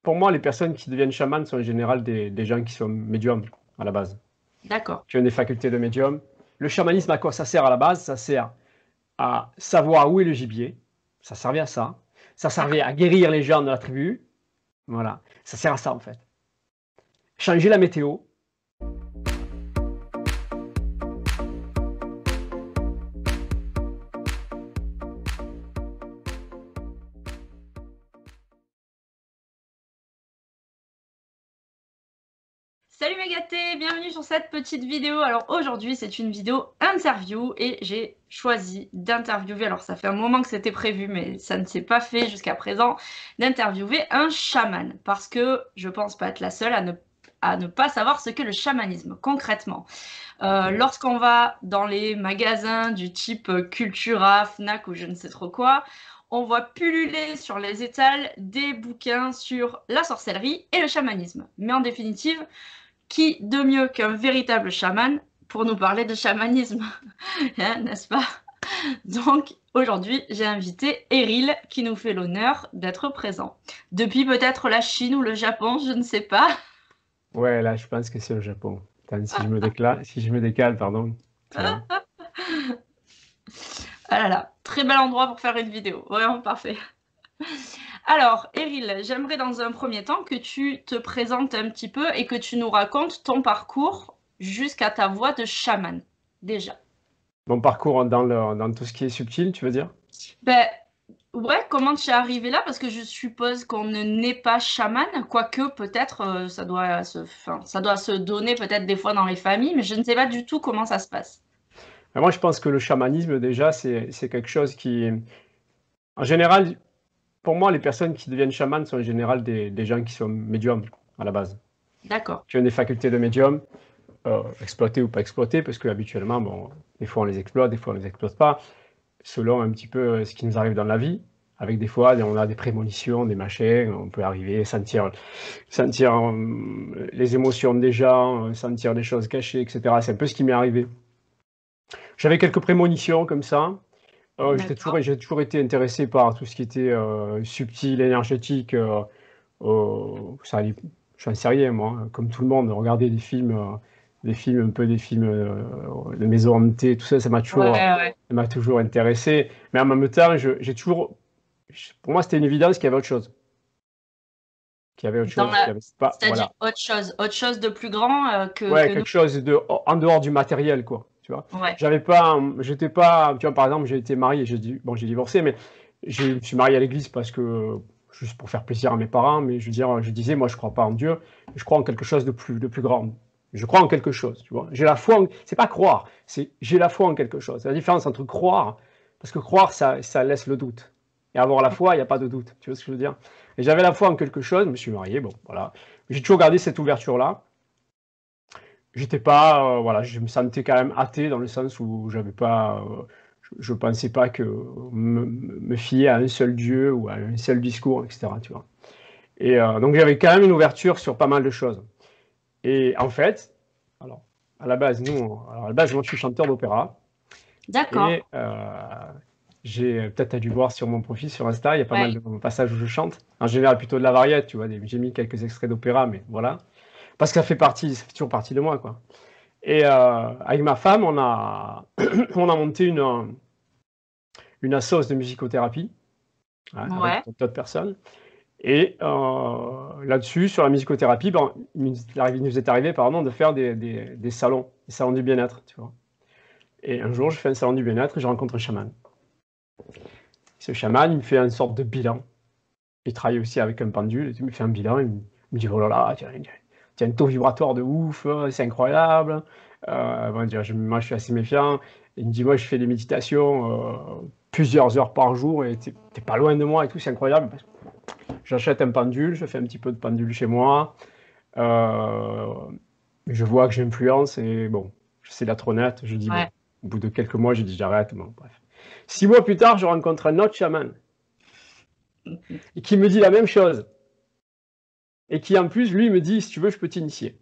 pour moi, les personnes qui deviennent chamans sont en général des gens qui sont médiums à la base, D'accord. qui ont des facultés de médium. Le chamanisme, à quoi ça sert à la base? Ça sert à savoir où est le gibier. Ça servait à ça. Ça servait D'accord. à guérir les gens de la tribu. Voilà. Ça sert à ça, en fait. Changer la météo. Salut mes gâtés, bienvenue sur cette petite vidéo. Alors aujourd'hui c'est une vidéo interview et j'ai choisi d'interviewer, alors ça fait un moment que c'était prévu mais ça ne s'est pas fait jusqu'à présent, d'interviewer un chaman parce que je pense pas être la seule à ne pas savoir ce qu'est le chamanisme concrètement. Lorsqu'on va dans les magasins du type Cultura, Fnac ou je ne sais trop quoi, on voit pulluler sur les étals des bouquins sur la sorcellerie et le chamanisme. Mais en définitive, qui de mieux qu'un véritable chaman pour nous parler de chamanisme, hein, n'est-ce pas? Donc aujourd'hui, j'ai invité Eril qui nous fait l'honneur d'être présent. Depuis peut-être la Chine ou le Japon, je ne sais pas. Ouais, là, je pense que c'est le Japon. Attends, si je me décale, pardon, tu vois. Ah là là, très bel endroit pour faire une vidéo, vraiment parfait. Alors, Eril, j'aimerais dans un premier temps que tu te présentes un petit peu et que tu nous racontes ton parcours jusqu'à ta voix de chaman, déjà. Mon parcours dans tout ce qui est subtil, tu veux dire? Ben, ouais, comment tu es arrivé là? Parce que je suppose qu'on ne naît pas chaman, quoique peut-être ça doit se donner peut-être des fois dans les familles, mais je ne sais pas du tout comment ça se passe. Moi, je pense que le chamanisme, déjà, c'est quelque chose qui, en général, pour moi, les personnes qui deviennent chamans sont en général des gens qui sont médiums à la base, D'accord. qui ont des facultés de médium, exploitées ou pas exploitées, parce que habituellement, bon, des fois on les exploite, des fois on les exploite pas, selon un petit peu ce qui nous arrive dans la vie. Avec des fois, on a des prémonitions, des machins, on peut arriver, sentir les émotions des gens, sentir des choses cachées, etc. C'est un peu ce qui m'est arrivé. J'avais quelques prémonitions comme ça. D'accord. J'ai toujours été intéressé par tout ce qui était subtil, énergétique. Ça allait, j'en sais rien, moi, comme tout le monde, regarder des films de maisons hantées, tout ça, Ouais, ouais. ça m'a toujours intéressé. Mais en même temps, pour moi, c'était une évidence qu'il y avait autre chose. Qu'il y avait autre Dans chose, qu'il y la, avait pas, c'est-à-dire voilà. autre chose de plus grand Ouais, que nous. quelque chose en dehors du matériel, quoi. Tu vois. Ouais. J'étais pas, tu vois, par exemple, j'ai été marié, j'ai divorcé, mais je me suis marié à l'église parce que, juste pour faire plaisir à mes parents, mais je veux dire, je disais, moi, je crois pas en Dieu, je crois en quelque chose de plus grand. Je crois en quelque chose, tu vois. J'ai la foi, c'est pas croire, c'est j'ai la foi en quelque chose. C'est la différence entre croire, parce que croire, ça laisse le doute. Et avoir la foi, il n'y a pas de doute. Tu vois ce que je veux dire? Et j'avais la foi en quelque chose, je me suis marié, bon, voilà. J'ai toujours gardé cette ouverture-là. J'étais pas, voilà, je me sentais quand même athée dans le sens où j'avais pas, je pensais pas que me fier à un seul Dieu ou à un seul discours, etc. Tu vois. Et donc j'avais quand même une ouverture sur pas mal de choses. Et en fait, alors à la base, moi je suis chanteur d'opéra D'accord. et j'ai peut-être t'as dû voir sur mon profil sur Insta, il y a pas mal Ouais. de passages où je chante. En général plutôt de la variette, tu vois. J'ai mis quelques extraits d'opéra, mais voilà, parce que ça fait toujours partie de moi, quoi. Et avec ma femme, on a monté une assoce de musicothérapie, hein, avec Ouais. d'autres personnes. Et là-dessus, sur la musicothérapie, ben, il nous est arrivé pardon, de faire des salons du bien-être. Tu vois. Et un jour, je fais un salon du bien-être et je rencontre un chaman. Ce chaman, il me fait une sorte de bilan. Il travaille aussi avec un pendule, il me fait un bilan, il me dit, oh là là, tu as un taux vibratoire de ouf, c'est incroyable. Bon, moi, je suis assez méfiant. Il me dit, moi, je fais des méditations plusieurs heures par jour et t'es pas loin de moi et tout, c'est incroyable. J'achète un pendule, je fais un petit peu de pendule chez moi. Euh, je vois que j'influence et bon, j'essaie d'être honnête. Je dis, bon, Ouais. au bout de quelques mois, j'ai dit, j'arrête. Bon, bref. 6 mois plus tard, je rencontre un autre chaman et qui me dit la même chose. Et qui en plus, lui, me dit, si tu veux, je peux t'initier.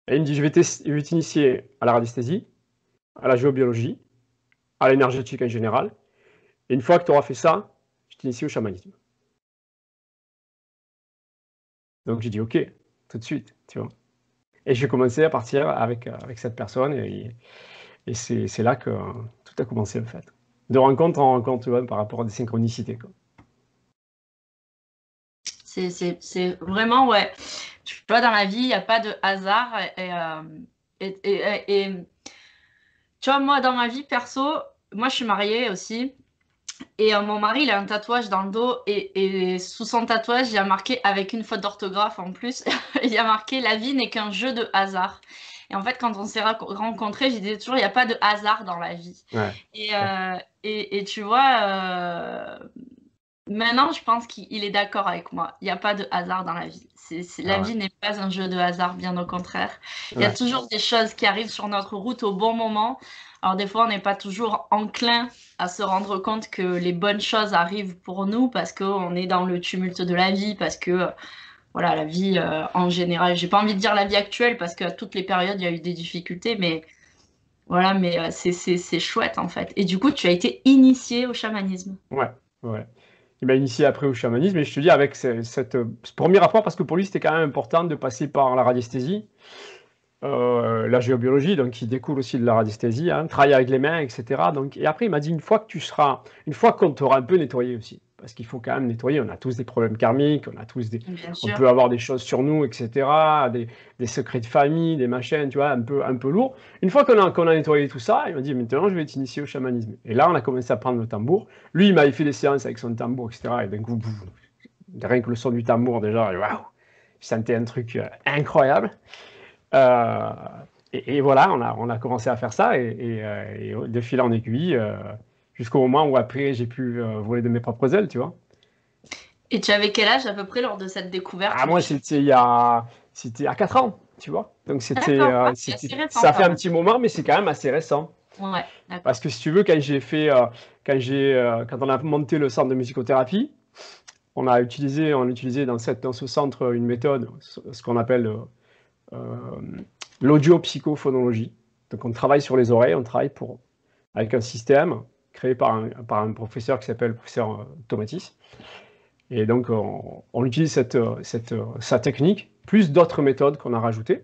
Et il me dit, je vais t'initier à la radiesthésie, à la géobiologie, à l'énergétique en général. Et une fois que tu auras fait ça, je t'initie au chamanisme. Donc j'ai dit OK, tout de suite, tu vois. Et j'ai commencé à partir avec cette personne et c'est là que tout a commencé en fait. De rencontre en rencontre, tu vois, par rapport à des synchronicités, quoi. C'est vraiment, ouais. Tu vois, dans la vie, il n'y a pas de hasard. Et tu vois, moi, dans ma vie perso, moi, je suis mariée aussi. Et mon mari, il a un tatouage dans le dos. Et sous son tatouage, il y a marqué, avec une faute d'orthographe en plus, il y a marqué «La vie n'est qu'un jeu de hasard». Et en fait, quand on s'est rencontrés, je disais toujours, il n'y a pas de hasard dans la vie. Ouais, Et, clair. et tu vois, maintenant, je pense qu'il est d'accord avec moi. Il n'y a pas de hasard dans la vie. La Ah ouais, vie n'est pas un jeu de hasard, bien au contraire. Il y a ouais, toujours des choses qui arrivent sur notre route au bon moment. Alors des fois, on n'est pas toujours enclin à se rendre compte que les bonnes choses arrivent pour nous parce qu'on est dans le tumulte de la vie, parce que voilà, la vie en général, j'ai pas envie de dire la vie actuelle parce qu'à toutes les périodes, il y a eu des difficultés, mais voilà, mais c'est chouette en fait. Et du coup, tu as été initié au chamanisme. ouais, ouais. Il m'a initié après au chamanisme et je te dis avec ce premier rapport, parce que pour lui c'était quand même important de passer par la radiesthésie, la géobiologie, donc qui découle aussi de la radiesthésie, hein, travailler avec les mains, etc. Donc, et après il m'a dit une fois qu'on t'aura un peu nettoyé aussi, parce qu'il faut quand même nettoyer, on a tous des problèmes karmiques, Bien on sûr. peut avoir des choses sur nous, etc., des secrets de famille, des machins, tu vois, un peu lourds. Une fois qu'on a nettoyé tout ça, il m'a dit maintenant je vais t'initier au chamanisme. Et là on a commencé à prendre le tambour. Lui il m'avait fait des séances avec son tambour, etc. Et d'un coup, rien que le son du tambour déjà, waouh, je sentais un truc incroyable. Euh, et voilà, on a commencé à faire ça et de fil en aiguille, jusqu'au moment où après j'ai pu voler de mes propres ailes, tu vois. Et tu avais quel âge à peu près lors de cette Ah, découverte du moi, chant? c'était à 4 ans, tu vois. Donc D'accord, ah, c'est assez récent ça fait quand un même. petit moment, mais c'est quand même assez récent. Ouais, Parce d'accord. que si tu veux, quand on a monté le centre de musicothérapie, on utilisait dans ce centre une méthode, ce qu'on appelle euh, l'audio-psychophonologie. Donc on travaille sur les oreilles, avec un système créé par un professeur qui s'appelle le professeur Tomatis. Et donc on utilise sa technique, plus d'autres méthodes qu'on a rajoutées.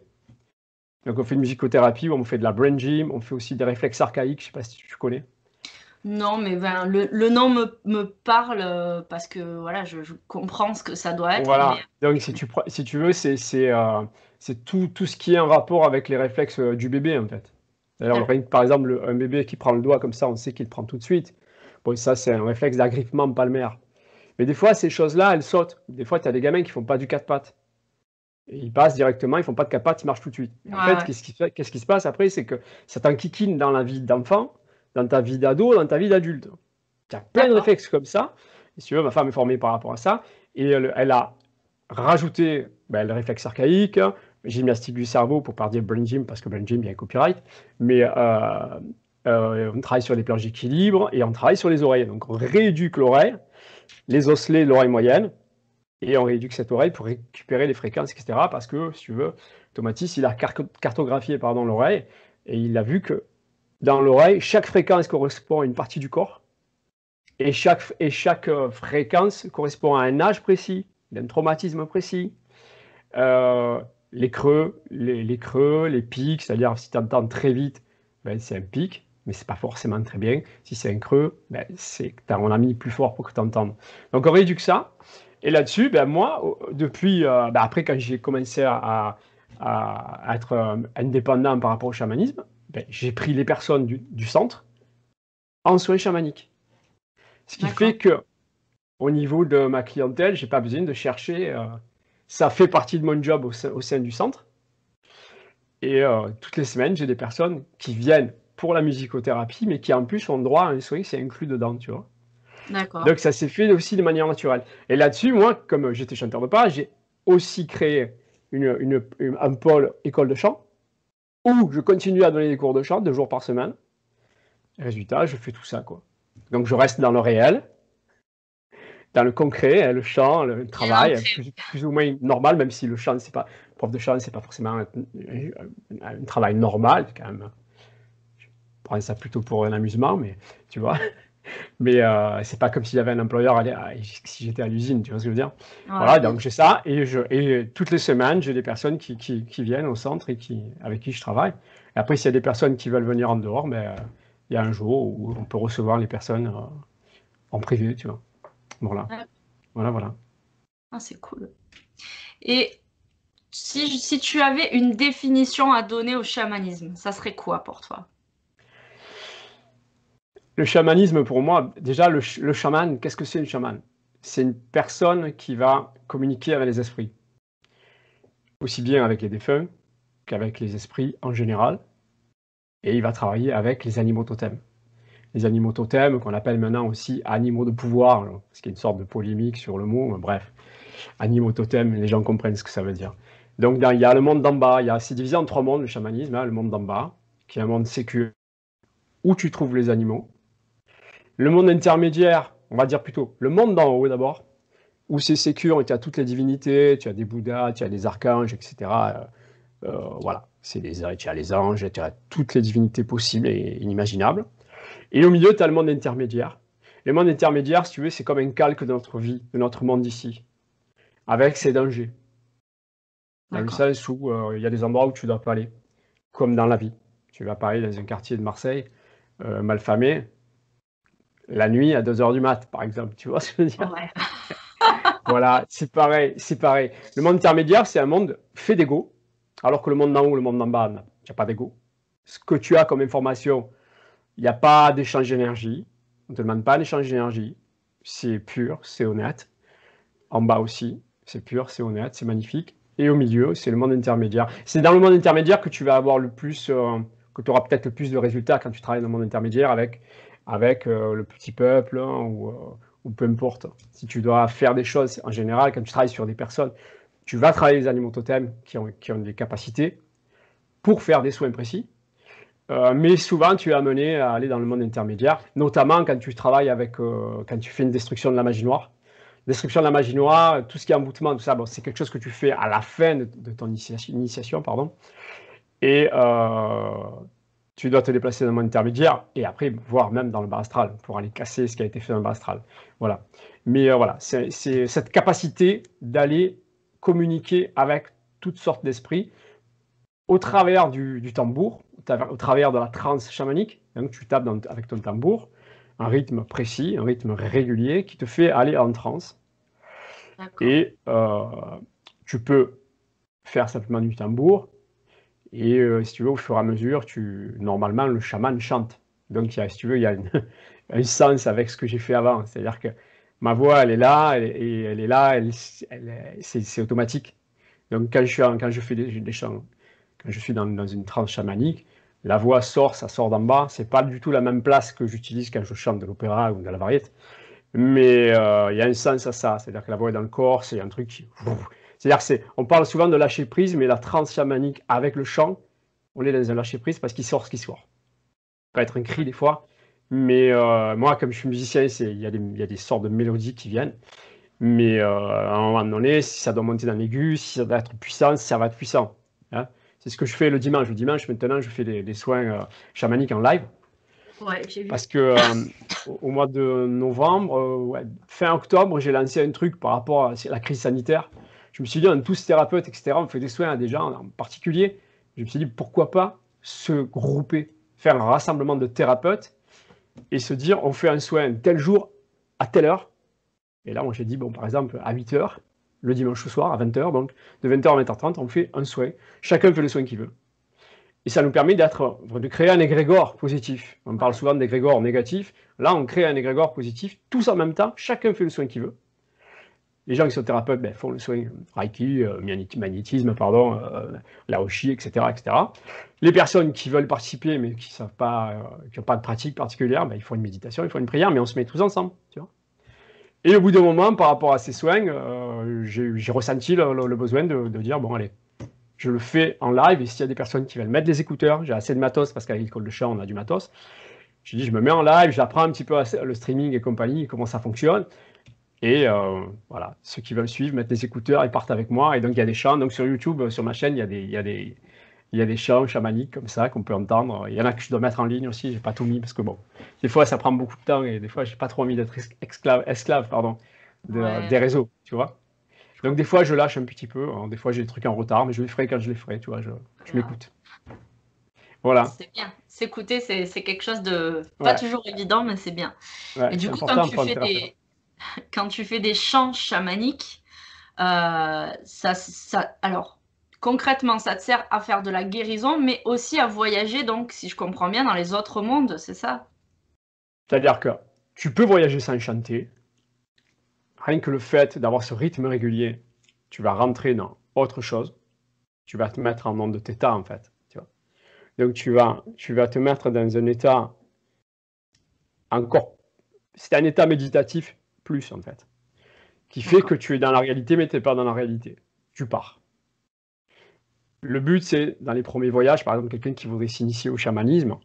Donc on fait une musicothérapie, on fait de la brain gym, on fait aussi des réflexes archaïques, je ne sais pas si tu connais. Non, mais ben, le nom me parle parce que voilà, je comprends ce que ça doit être, mais Voilà, donc si tu veux, c'est tout ce qui est en rapport avec les réflexes du bébé en fait. D'ailleurs, d'accord. par exemple, un bébé qui prend le doigt comme ça, on sait qu'il le prend tout de suite. Bon, ça c'est un réflexe d'agrippement palmaire. Mais des fois, ces choses-là, elles sautent. Des fois, tu as des gamins qui font pas du quatre pattes. Et ils passent directement, ils font pas de quatre pattes, ils marchent tout de suite. Et Ouais, en fait, ouais. qu'est-ce qui se passe après? C'est que ça t'enquiquine dans la vie d'enfant, dans ta vie d'ado, dans ta vie d'adulte. Tu as plein de D'accord. réflexes comme ça. Et si tu veux, ma femme est formée par rapport à ça. Et elle a rajouté le réflexe archaïque, gymnastique du cerveau, pour pas dire brain gym, parce que brain gym, il y a un copyright. Mais on travaille sur les planches d'équilibre et on travaille sur les oreilles. Donc on rééduque l'oreille, les osselets de l'oreille moyenne, et on rééduque cette oreille pour récupérer les fréquences, etc. Parce que, si tu veux, Tomatis, il a cartographié l'oreille, et il a vu que dans l'oreille, chaque fréquence correspond à une partie du corps, et chaque fréquence correspond à un âge précis, d'un traumatisme précis. Euh, les creux, les pics, c'est-à-dire si tu entends très vite, ben, c'est un pic, mais c'est pas forcément très bien. Si c'est un creux, ben, on a mis plus fort pour que tu entendes. Donc on rééduque ça. Et là-dessus, ben, moi, depuis, après quand j'ai commencé à être indépendant par rapport au chamanisme, ben, j'ai pris les personnes du centre en soins chamaniques. Ce qui D'accord. fait que au niveau de ma clientèle, j'ai pas besoin de chercher. Ça fait partie de mon job au sein du centre. Et toutes les semaines, j'ai des personnes qui viennent pour la musicothérapie, mais qui en plus ont droit à un soin, c'est inclus dedans, tu vois. D'accord. Donc ça s'est fait aussi de manière naturelle. Et là-dessus, moi, comme j'étais chanteur de pas, j'ai aussi créé un pôle école de chant, où je continue à donner des cours de chant 2 jours par semaine. Résultat, je fais tout ça, quoi. Donc je reste dans le réel, dans le concret, le chant, le Bien travail, ancré. plus ou moins normal, même si le chant, c'est pas, prof de chant, c'est pas forcément un travail normal, quand même. Je prends ça plutôt pour un amusement, mais tu vois. Mais c'est pas comme si j'avais un employeur, si j'étais à l'usine, tu vois ce que je veux dire? Ouais, Voilà, bien donc sûr. j'ai ça, et toutes les semaines, j'ai des personnes qui viennent au centre et avec qui je travaille. Et après, s'il y a des personnes qui veulent venir en dehors, ben, il y a un jour où on peut recevoir les personnes en privé, tu vois. Voilà, Ouais. voilà, voilà. Ah, c'est cool. Et si tu avais une définition à donner au chamanisme, ça serait quoi pour toi? Le chamanisme, pour moi, déjà, le chaman, qu'est-ce que c'est, une chaman? C'est une personne qui va communiquer avec les esprits, aussi bien avec les défunts qu'avec les esprits en général, et il va travailler avec les animaux totems. Les animaux totems, qu'on appelle maintenant aussi animaux de pouvoir, parce qu'il y a une sorte de polémique sur le mot, mais bref, animaux totems, les gens comprennent ce que ça veut dire. Donc il y a le monde d'en bas, c'est divisé en 3 mondes, le chamanisme, hein, le monde d'en bas, qui est un monde sécure, où tu trouves les animaux. Le monde intermédiaire, on va dire plutôt le monde d'en haut d'abord, où c'est sécure, tu as toutes les divinités, tu as des Bouddhas, tu as des archanges, etc. Voilà, tu as les anges, tu as toutes les divinités possibles et inimaginables. Et au milieu, tu as le monde intermédiaire. Le monde intermédiaire, si tu veux, c'est comme un calque de notre vie, de notre monde ici, avec ses dangers. Dans le D'accord. sens où il y a des endroits où tu ne dois pas aller, comme dans la vie. Tu vas pas aller dans un quartier de Marseille malfamé, la nuit à 2 heures du mat, par exemple. Tu vois ce que je veux dire? Ouais. Voilà, c'est pareil, c'est pareil. Le monde intermédiaire, c'est un monde fait d'ego, alors que le monde d'en haut, le monde d'en bas, il n'y a pas d'ego. Ce que tu as comme information, il n'y a pas d'échange d'énergie. On ne te demande pas d'échange d'énergie. C'est pur, c'est honnête. En bas aussi, c'est pur, c'est honnête, c'est magnifique. Et au milieu, c'est le monde intermédiaire. C'est dans le monde intermédiaire que tu vas avoir le plus, que tu auras peut-être le plus de résultats quand tu travailles dans le monde intermédiaire avec le petit peuple, hein, ou peu importe. Si tu dois faire des choses, en général, quand tu travailles sur des personnes, tu vas travailler les animaux totems qui ont des capacités pour faire des soins précis. Mais souvent, tu es amené à aller dans le monde intermédiaire, notamment quand tu travailles quand tu fais une destruction de la magie noire. Destruction de la magie noire, tout ce qui est emboutement, tout ça, bon, c'est quelque chose que tu fais à la fin de ton initiation, pardon. Et tu dois te déplacer dans le monde intermédiaire et après, voire même dans le bas astral, pour aller casser ce qui a été fait dans le bas astral. Voilà. Mais voilà, c'est cette capacité d'aller communiquer avec toutes sortes d'esprits au travers du tambour, au travers de la transe chamanique. Donc tu tapes avec ton tambour, un rythme précis, un rythme régulier qui te fait aller en transe. D'accord. Et tu peux faire simplement du tambour. Et si tu veux, au fur et à mesure, normalement, le chaman chante. Donc, si tu veux, il y a un sens avec ce que j'ai fait avant. C'est-à-dire que ma voix, elle est là, et elle est là, c'est automatique. Donc, quand je fais des chants, quand je suis dans une transe chamanique, la voix sort, ça sort d'en bas. C'est pas du tout la même place que j'utilise quand je chante de l'opéra ou de la variété. Mais il y a un sens à ça. C'est-à-dire que la voix est dans le corps, c'est un truc qui. C'est-à-dire on parle souvent de lâcher prise, mais la transe chamanique avec le chant, on est dans un lâcher prise parce qu'il sort ce qui sort. Ça peut être un cri des fois, mais moi, comme je suis musicien, il y a des sortes de mélodies qui viennent. Mais à un moment donné, si ça doit monter dans l'aigu, si ça doit être puissant, ça va être puissant. Hein. C'est ce que je fais le dimanche. Le dimanche, maintenant, je fais des soins chamaniques en live. Ouais, j'ai vu. Parce que au mois de novembre, ouais, fin octobre, j'ai lancé un truc par rapport à la crise sanitaire. Je me suis dit, on est tous thérapeutes, etc. On fait des soins à des gens en particulier. Je me suis dit, pourquoi pas se grouper, faire un rassemblement de thérapeutes et se dire, on fait un soin tel jour, à telle heure. Et là, moi, j'ai dit, bon, par exemple, à 8 heures, le dimanche soir, à 20 heures, donc de 20 heures à 20h30, on fait un soin. Chacun fait le soin qu'il veut. Et ça nous permet de créer un égrégore positif. On parle Ouais. souvent d'égrégore négatif. Là, on crée un égrégore positif, tous en même temps, chacun fait le soin qu'il veut. Les gens qui sont thérapeutes font le soin Reiki, magnétisme, pardon, Laoshi, etc., etc. Les personnes qui veulent participer, mais qui n'ont pas de pratique particulière, ils font une méditation, ils font une prière, mais on se met tous ensemble. Tu vois. Et au bout d'un moment, par rapport à ces soins, j'ai ressenti le besoin de dire, bon, allez, je le fais en live, et s'il y a des personnes qui veulent mettre des écouteurs, j'ai assez de matos, parce qu'à l'école de chant, on a du matos. Je dis, je me mets en live, j'apprends un petit peu le streaming et compagnie, comment ça fonctionne. Et voilà, ceux qui veulent suivre, mettent des écouteurs, ils partent avec moi. Et donc, il y a des chants. Donc, sur YouTube, sur ma chaîne, il y a Il y a des chants chamaniques comme ça qu'on peut entendre. Il y en a que je dois mettre en ligne aussi, j'ai pas tout mis parce que bon, des fois ça prend beaucoup de temps et des fois j'ai pas trop envie d'être esclave pardon, Ouais, des réseaux, tu vois. je Donc des comprends. fois je lâche un petit peu, hein. Des fois j'ai des trucs en retard, mais je les ferai quand je les ferai, tu vois, je Voilà. m'écoute. Voilà, C'est bien. S'écouter, c'est quelque chose de pas ouais, toujours évident, mais c'est bien. ouais, Et du c'est coup, quand important tu pour un fais thérapeute. des chants chamaniques, alors, concrètement, ça te sert à faire de la guérison, mais aussi à voyager, donc, si je comprends bien, dans les autres mondes, c'est ça? C'est-à-dire que tu peux voyager sans chanter, rien que le fait d'avoir ce rythme régulier, tu vas rentrer dans autre chose, tu vas te mettre en monde de theta en fait, tu vois. Donc tu vas te mettre dans un état encore, c'est un état méditatif plus en fait, qui fait D'accord. que tu es dans la réalité mais tu n'es pas dans la réalité, tu pars. Le but c'est, dans les premiers voyages, par exemple quelqu'un qui voudrait s'initier au chamanisme,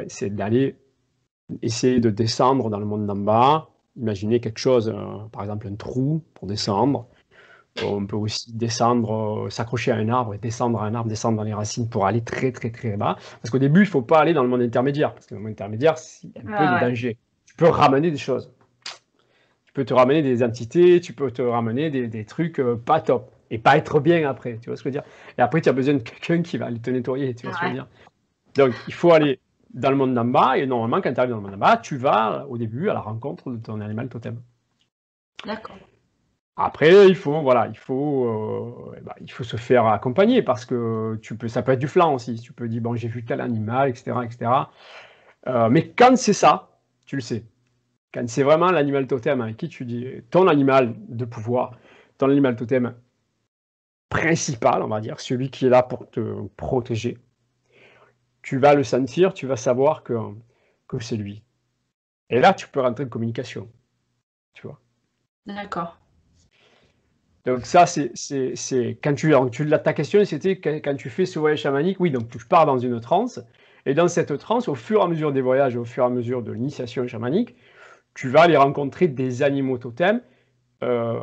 c'est d'aller essayer de descendre dans le monde d'en bas, imaginer quelque chose, par exemple un trou pour descendre. On peut aussi descendre, s'accrocher à un arbre et descendre à un arbre, descendre dans les racines pour aller très très très bas. Parce qu'au début, il ne faut pas aller dans le monde intermédiaire, parce que dans le monde intermédiaire, il y a un Ouais, peu de ouais. danger. Tu peux ramener des choses. Tu peux te ramener des entités, tu peux te ramener des trucs pas top. Et pas être bien après, tu vois ce que je veux dire. Et après, tu as besoin de quelqu'un qui va aller te nettoyer, tu vois ce que je veux Ouais, dire. Donc, il faut aller dans le monde d'en bas, et normalement, quand tu arrives dans le monde d'en bas, tu vas au début à la rencontre de ton animal totem. d'accord. Après, voilà, il faut se faire accompagner parce que ça peut être du flan aussi. Tu peux dire, bon, j'ai vu tel animal, etc., etc. Mais quand c'est ça, tu le sais. Quand c'est vraiment l'animal totem avec qui tu dis, ton animal de pouvoir, ton animal totem principal, on va dire, celui qui est là pour te protéger, tu vas le sentir, tu vas savoir que c'est lui. Et là, tu peux rentrer en communication, tu vois. D'accord. Donc ça, quand ta question, c'était quand tu fais ce voyage chamanique, oui, donc tu pars dans une transe, et dans cette transe, au fur et à mesure des voyages, au fur et à mesure de l'initiation chamanique, tu vas aller rencontrer des animaux totems euh,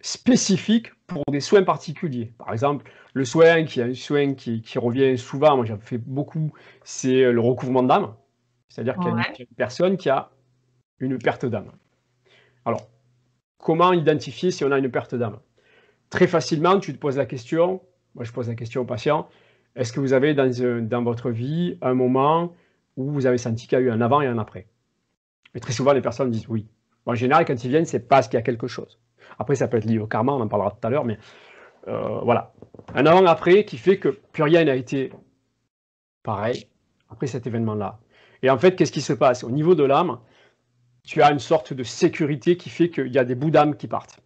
spécifiques pour des soins particuliers. Par exemple, le soin qui revient souvent, moi j'en fais beaucoup, c'est le recouvrement d'âme, c'est-à-dire qu'il y a Ouais. une personne qui a une perte d'âme. Alors, comment identifier si on a une perte d'âme? Très facilement, tu te poses la question, moi je pose la question aux patients, est-ce que vous avez dans votre vie un moment où vous avez senti qu'il y a eu un avant et un après? Et très souvent, les personnes disent oui. En général, quand ils viennent, c'est parce qu'il y a quelque chose. Après, ça peut être lié au karma, on en parlera tout à l'heure, mais voilà. Un avant-après qui fait que plus rien n'a été pareil après cet événement-là. Et en fait, qu'est-ce qui se passe? Au niveau de l'âme, tu as une sorte de sécurité qui fait qu'il y a des bouts d'âme qui partent.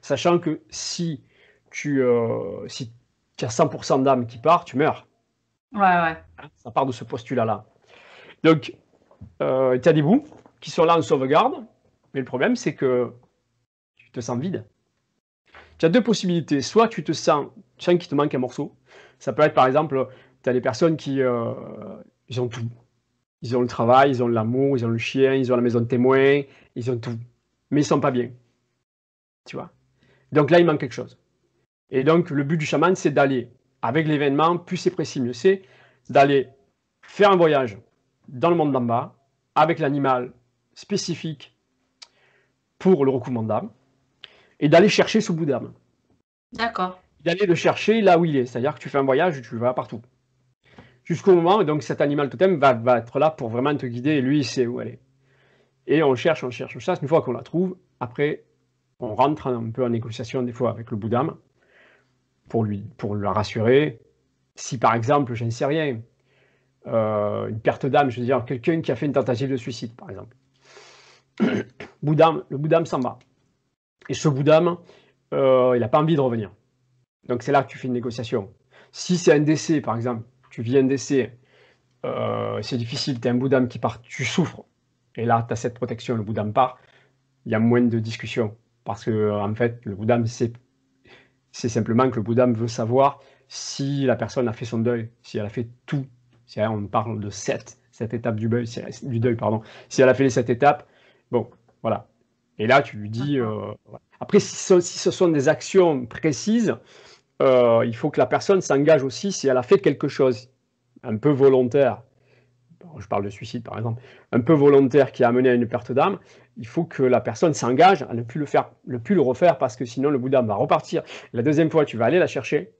Sachant que si tu as 100% d'âme qui part, tu meurs. Ouais, ouais. Ça part de ce postulat-là. Donc, tu as des bouts qui sont là en sauvegarde, mais le problème, c'est que tu te sens vide. Tu as deux possibilités. Soit tu sens qu'il te manque un morceau. Ça peut être, par exemple, tu as des personnes qui ils ont tout. Ils ont le travail, ils ont l'amour, ils ont le chien, ils ont la maison de témoin, ils ont tout. Mais ils ne sont pas bien. Tu vois. Donc là, il manque quelque chose. Et donc, le but du chaman, c'est d'aller, avec l'événement, plus c'est précis, mieux c'est, d'aller faire un voyage dans le monde d'en bas, avec l'animal spécifique pour le recouvrement d'âme, et d'aller chercher ce bout d'âme. D'accord. D'aller le chercher là où il est. C'est-à-dire que tu fais un voyage, tu vas partout. Jusqu'au moment où donc, cet animal totem va être là pour vraiment te guider, et lui, il sait où aller. Et on cherche, on cherche, on cherche. Une fois qu'on la trouve, après, on rentre un peu en négociation des fois avec le bout d'âme pour le rassurer. Si par exemple, je ne sais rien, une perte d'âme, je veux dire, quelqu'un qui a fait une tentative de suicide, par exemple. Le bout d'âme s'en va. Et ce bout d'âme, il n'a pas envie de revenir. Donc c'est là que tu fais une négociation. Si c'est un décès, par exemple, tu vis un décès, c'est difficile, tu as un bout d'âme qui part, tu souffres. Et là, tu as cette protection, le bout d'âme part, il y a moins de discussion. Parce que, en fait, le bout d'âme, c'est simplement que le bout d'âme veut savoir si la personne a fait son deuil, si elle a fait tout. Si on parle de sept étapes du deuil, pardon. Si elle a fait les 7 étapes, bon, voilà. Et là, tu lui dis. D'accord. Voilà. Après, si ce sont des actions précises, il faut que la personne s'engage aussi si elle a fait quelque chose un peu volontaire. Je parle de suicide par exemple, un peu volontaire qui a amené à une perte d'âme, il faut que la personne s'engage à ne plus le refaire parce que sinon le bout d'âme va repartir. La deuxième fois, tu vas aller la chercher.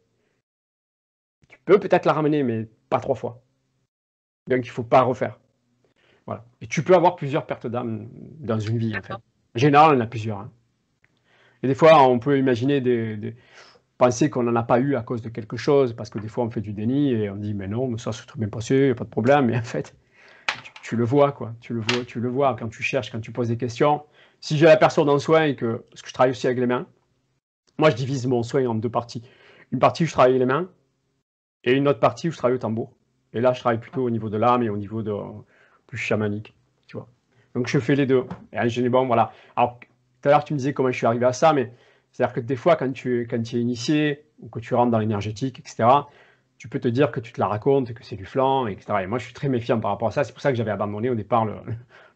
Tu peux peut-être la ramener, mais pas 3 fois. Donc il ne faut pas refaire. Voilà. Et tu peux avoir plusieurs pertes d'âme dans une vie en fait. En général, on en a plusieurs. Hein. Et des fois, on peut imaginer penser qu'on n'en a pas eu à cause de quelque chose, parce que des fois on fait du déni et on dit mais non, mais ça s'est très bien passé, il n'y a pas de problème, mais en fait, tu le vois, quoi. Tu le vois quand tu cherches, quand tu poses des questions. Si j'ai la personne en soin, parce que je travaille aussi avec les mains, moi je divise mon soin en 2 parties. Une partie où je travaille avec les mains, et une autre partie où je travaille au tambour. Et là, je travaille plutôt au niveau de l'âme et au niveau plus chamanique, tu vois. Donc je fais les deux. Et bon, voilà. Alors, tout à l'heure, tu me disais comment je suis arrivé à ça, mais c'est-à-dire que des fois, quand tu es initié, ou que tu rentres dans l'énergétique, etc., tu peux te dire que tu te la racontes, que c'est du flan, etc. Et moi, je suis très méfiant par rapport à ça. C'est pour ça que j'avais abandonné au départ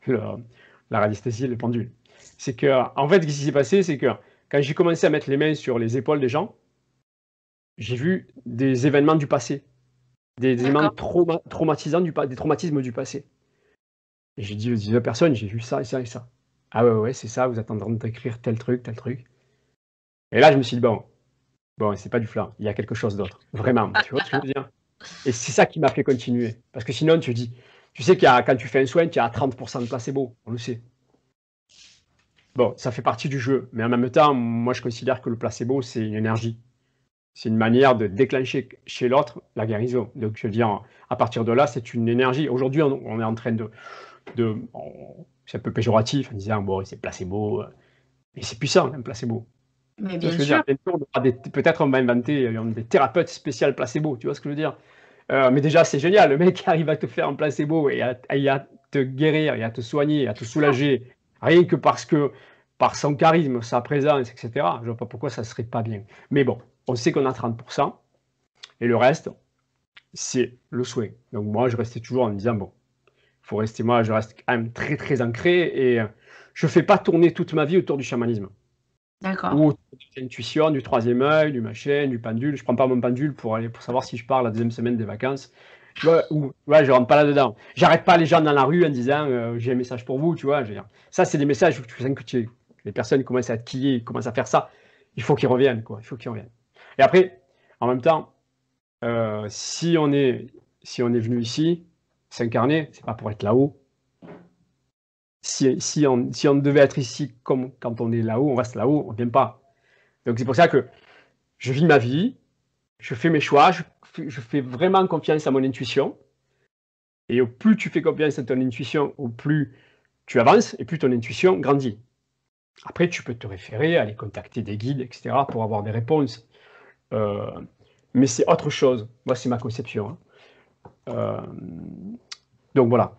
la radiesthésie, le pendule. C'est que, en fait, ce qui s'est passé, c'est que quand j'ai commencé à mettre les mains sur les épaules des gens, j'ai vu des événements du passé, des événements traumatisants, des traumatismes du passé. Et j'ai dit aux 2 personnes, j'ai vu ça et ça et ça. Ah ouais, c'est ça, vous êtes en train d'écrire tel truc, tel truc. Et là, je me suis dit, bon, c'est pas du flan, il y a quelque chose d'autre. Vraiment, tu vois ce que je veux dire? Et c'est ça qui m'a fait continuer. Parce que sinon, tu sais quand tu fais un soin, tu as 30% de placebo, on le sait. Bon, ça fait partie du jeu. Mais en même temps, moi, je considère que le placebo, c'est une énergie. C'est une manière de déclencher chez l'autre la guérison. Donc, je veux dire, à partir de là, c'est une énergie. Aujourd'hui, on est en train c'est un peu péjoratif en disant, bon, c'est placebo. Mais c'est puissant, un placebo. Mais Tu vois bien ce que je veux sûr. dire? Peut-être on va inventer des thérapeutes spéciaux placebo. Tu vois ce que je veux dire? Mais déjà, c'est génial. Le mec qui arrive à te faire un placebo et à te guérir, et à te soigner, à te soulager, rien que par son charisme, sa présence, etc. Je ne vois pas pourquoi ça ne serait pas bien. Mais bon, on sait qu'on a 30%, et le reste, c'est le soin. Donc moi, je restais toujours en me disant, bon, il faut rester, moi, je reste quand même très, très ancré, et je ne fais pas tourner toute ma vie autour du chamanisme. D'accord. Ou autour de l'intuition, du troisième œil, du machin, du pendule. Je ne prends pas mon pendule pour savoir si je pars la deuxième semaine des vacances. Tu vois, je rentre pas là-dedans. J'arrête pas les gens dans la rue en disant j'ai un message pour vous, tu vois. Je veux dire. Ça, c'est des messages où tu sens que les personnes commencent à te quiller, commencent à faire ça. Il faut qu'ils reviennent, quoi. Il faut qu'ils reviennent. Et après, en même temps, si on est venu ici, s'incarner, c'est pas pour être là-haut. Si on devait être ici comme quand on est là-haut, on reste là-haut, on ne vient pas. Donc c'est pour ça que je vis ma vie, je fais mes choix, je fais vraiment confiance à mon intuition. Et au plus tu fais confiance à ton intuition, au plus tu avances et plus ton intuition grandit. Après, tu peux te référer, aller contacter des guides, etc. pour avoir des réponses. Mais c'est autre chose. Moi, c'est ma conception. Hein. Donc voilà.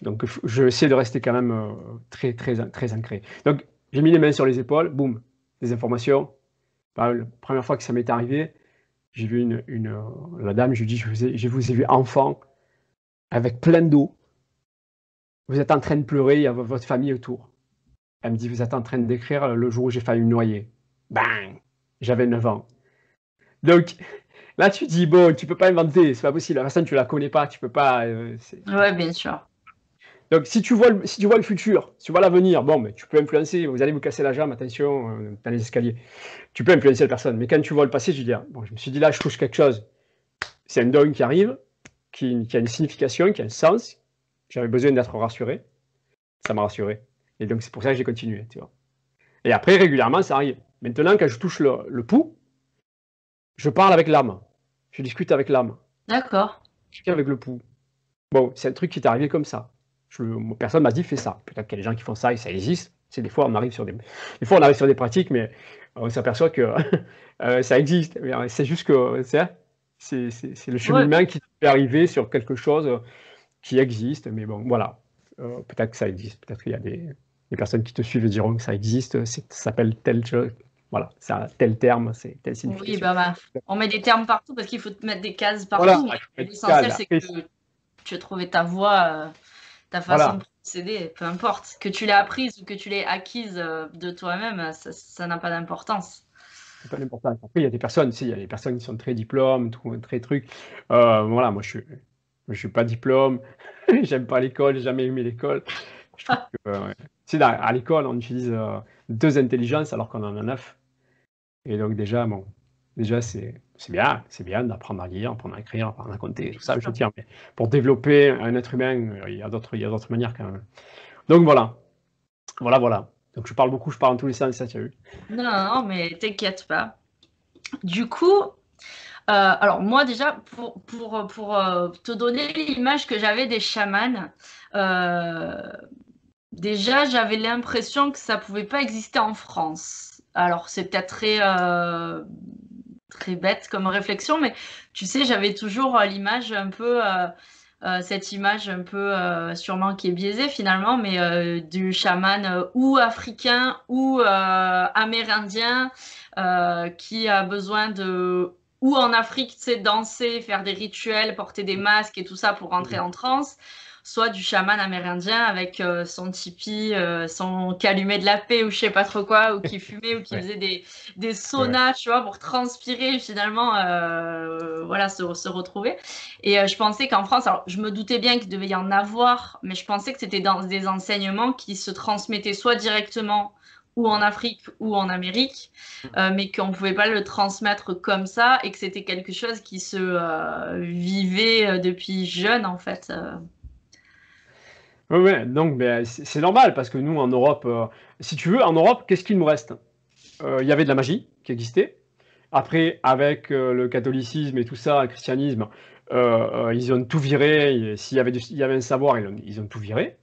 Donc je essaie de rester quand même très, très, très ancré. Donc j'ai mis les mains sur les épaules, boum, des informations. La première fois que ça m'est arrivé, j'ai vu la dame, je lui dis, je vous ai vu enfant, avec plein d'eau. Vous êtes en train de pleurer, il y a votre famille autour. Elle me dit, vous êtes en train d'écrire le jour où j'ai failli me noyer. Bang! J'avais 9 ans. Donc, là, tu dis, bon, tu peux pas inventer, c'est pas possible. La personne, tu la connais pas, tu peux pas. Ouais, bien sûr. Donc, si tu vois le futur, si tu vois l'avenir, bon, mais tu peux influencer. Vous allez vous casser la jambe, attention, dans les escaliers. Tu peux influencer la personne. Mais quand tu vois le passé, je dis, bon, je me suis dit, là, je touche quelque chose. C'est un don qui arrive, qui a une signification, qui a un sens. J'avais besoin d'être rassuré. Ça m'a rassuré. Et donc, c'est pour ça que j'ai continué, tu vois. Et après, régulièrement, ça arrive. Maintenant, quand je touche le pouls, je parle avec l'âme. Je discute avec l'âme. D'accord. Je discute avec le pouls. Bon, c'est un truc qui est arrivé comme ça. Personne m'a dit, fais ça. Peut-être qu'il y a des gens qui font ça et ça existe. C'est des fois, on arrive sur des pratiques, mais on s'aperçoit que ça existe. C'est juste que c'est le cheminement qui peut arriver sur quelque chose qui existe. Mais bon, voilà. Peut-être que ça existe. Peut-être qu'il y a des personnes qui te suivent et diront que ça existe. Ça s'appelle tel chose. Voilà, ça a tel terme, c'est telle signification. Oui, on met des termes partout parce qu'il faut te mettre des cases Voilà, partout. L'essentiel, c'est que tu as trouvé ta voie, ta façon de procéder, peu importe. Que tu l'aies apprise ou que tu l'aies acquise de toi-même, ça n'a pas d'importance. c'est pas l'importance. Après, il y a des personnes, tu sais, il y a des personnes qui sont très diplômes, tout, très trucs. Voilà, moi, je suis pas diplôme. J'aime pas l'école, j'ai jamais aimé l'école. Je trouve que, ouais. Tu sais, à l'école, on utilise 2 intelligences alors qu'on en a 9. Et donc déjà, bon, déjà c'est bien d'apprendre à lire, apprendre à écrire, apprendre à compter, tout ça, je veux dire, mais pour développer un être humain, il y a d'autres manières quand même. Donc voilà, voilà. Donc je parle beaucoup, je parle dans tous les sens, ça tu as vu. Non, non, mais t'inquiète pas. Du coup, alors moi déjà, pour te donner l'image que j'avais des chamans, déjà j'avais l'impression que ça pouvait pas exister en France. Alors c'est peut-être très bête comme réflexion, mais tu sais, j'avais toujours l'image un peu, cette image un peu sûrement qui est biaisée finalement, mais du chaman ou africain ou amérindien qui a besoin de, ou en Afrique, tu sais, danser, faire des rituels, porter des masques et tout ça pour rentrer en transe, soit du chaman amérindien avec son tipi, son calumet de la paix ou je sais pas trop quoi, ou qui fumait ou qui Ouais, faisait des ouais. saunas, tu vois, pour transpirer finalement, voilà, se retrouver. Et je pensais qu'en France, alors je me doutais bien qu'il devait y en avoir, mais je pensais que c'était dans des enseignements qui se transmettaient soit directement ou en Afrique ou en Amérique, mais qu'on ne pouvait pas le transmettre comme ça et que c'était quelque chose qui se vivait depuis jeune en fait. Ouais, ouais, donc ben, c'est normal parce que nous en Europe, si tu veux, en Europe, qu'est-ce qu'il nous reste? Il y avait de la magie qui existait. Après, avec le catholicisme et tout ça, le christianisme, ils ont tout viré. S'il y avait il y avait un savoir, ils ont tout viré.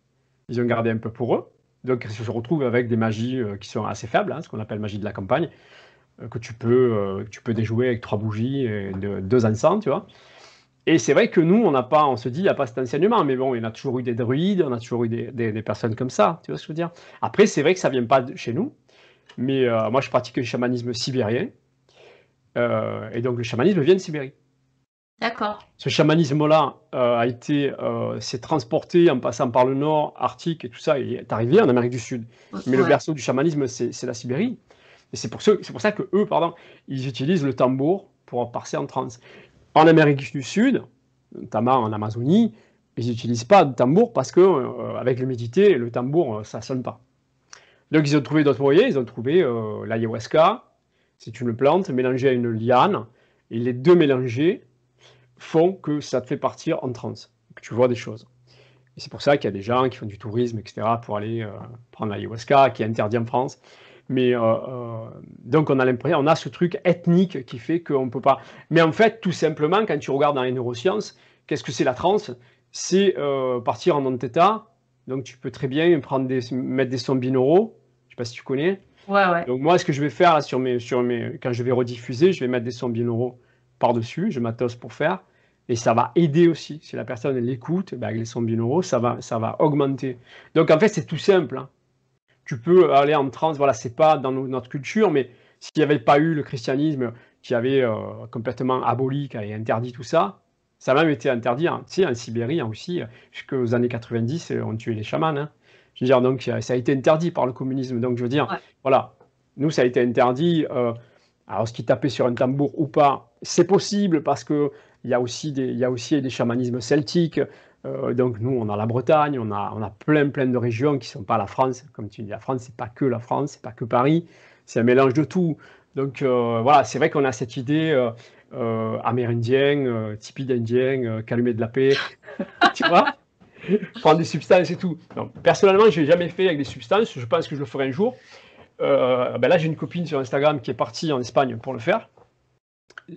Ils ont gardé un peu pour eux. Donc, ils se retrouvent avec des magies qui sont assez faibles, hein, ce qu'on appelle magie de la campagne, que tu peux déjouer avec 3 bougies et 2 encens, tu vois. Et c'est vrai que nous, on n'a pas, on se dit, il n'y a pas cet enseignement, mais bon, il y en a toujours eu des druides, on a toujours eu des personnes comme ça, tu vois ce que je veux dire. Après, c'est vrai que ça vient pas de chez nous, mais moi, je pratique le chamanisme sibérien, et donc le chamanisme vient de Sibérie. D'accord. Ce chamanisme-là s'est transporté en passant par le nord, Arctique et tout ça, et est arrivé en Amérique du Sud. Mais le Ouais. berceau du chamanisme, c'est la Sibérie. Et c'est pour ça que eux, pardon, ils utilisent le tambour pour passer en transe. En Amérique du Sud, notamment en Amazonie, ils n'utilisent pas de tambour parce que avec l'humidité, le tambour, ça sonne pas. Donc ils ont trouvé d'autres moyens, ils ont trouvé l'ayahuasca, c'est une plante mélangée à une liane, et les deux mélangés font que ça te fait partir en transe, que tu vois des choses. Et c'est pour ça qu'il y a des gens qui font du tourisme, etc., pour aller prendre l'ayahuasca, qui est interdit en France. Mais donc on a l'impression, on a ce truc ethnique qui fait qu'on ne peut pas. Mais en fait, tout simplement, quand tu regardes dans les neurosciences, qu'est-ce que c'est la transe? C'est partir en non-theta. Donc tu peux très bien mettre des sons binauraux. Je ne sais pas si tu connais. Ouais, ouais. Donc moi, ce que je vais faire là, quand je vais rediffuser, je vais mettre des sons binauraux par-dessus. Je matos pour faire. Et ça va aider aussi. Si la personne l'écoute, ben, avec les sons binauraux, ça va augmenter. Donc en fait, c'est tout simple, hein. Tu peux aller en transe, voilà, c'est pas dans notre culture, mais s'il n'y avait pas eu le christianisme qui avait complètement aboli, qui avait interdit tout ça, ça a même été interdit, hein. Tu sais, en Sibérie hein, aussi, jusqu'aux années 90, on tuait les chamans, hein. Je veux dire, donc ça a été interdit par le communisme. Donc je veux dire, Ouais. voilà, nous ça a été interdit. Alors ce qui tapait sur un tambour ou pas, c'est possible parce que il y a aussi des chamanismes celtiques. Donc nous, on a la Bretagne, on a plein de régions qui ne sont pas la France. Comme tu dis, la France, c'est pas que la France, c'est pas que Paris, c'est un mélange de tout. Donc voilà, c'est vrai qu'on a cette idée amérindien, tipi d'indien, calumet de la paix, tu vois, prendre des substances et tout. Donc, personnellement, je l'ai jamais fait avec des substances, je pense que je le ferai un jour. Ben là, j'ai une copine sur Instagram qui est partie en Espagne pour le faire.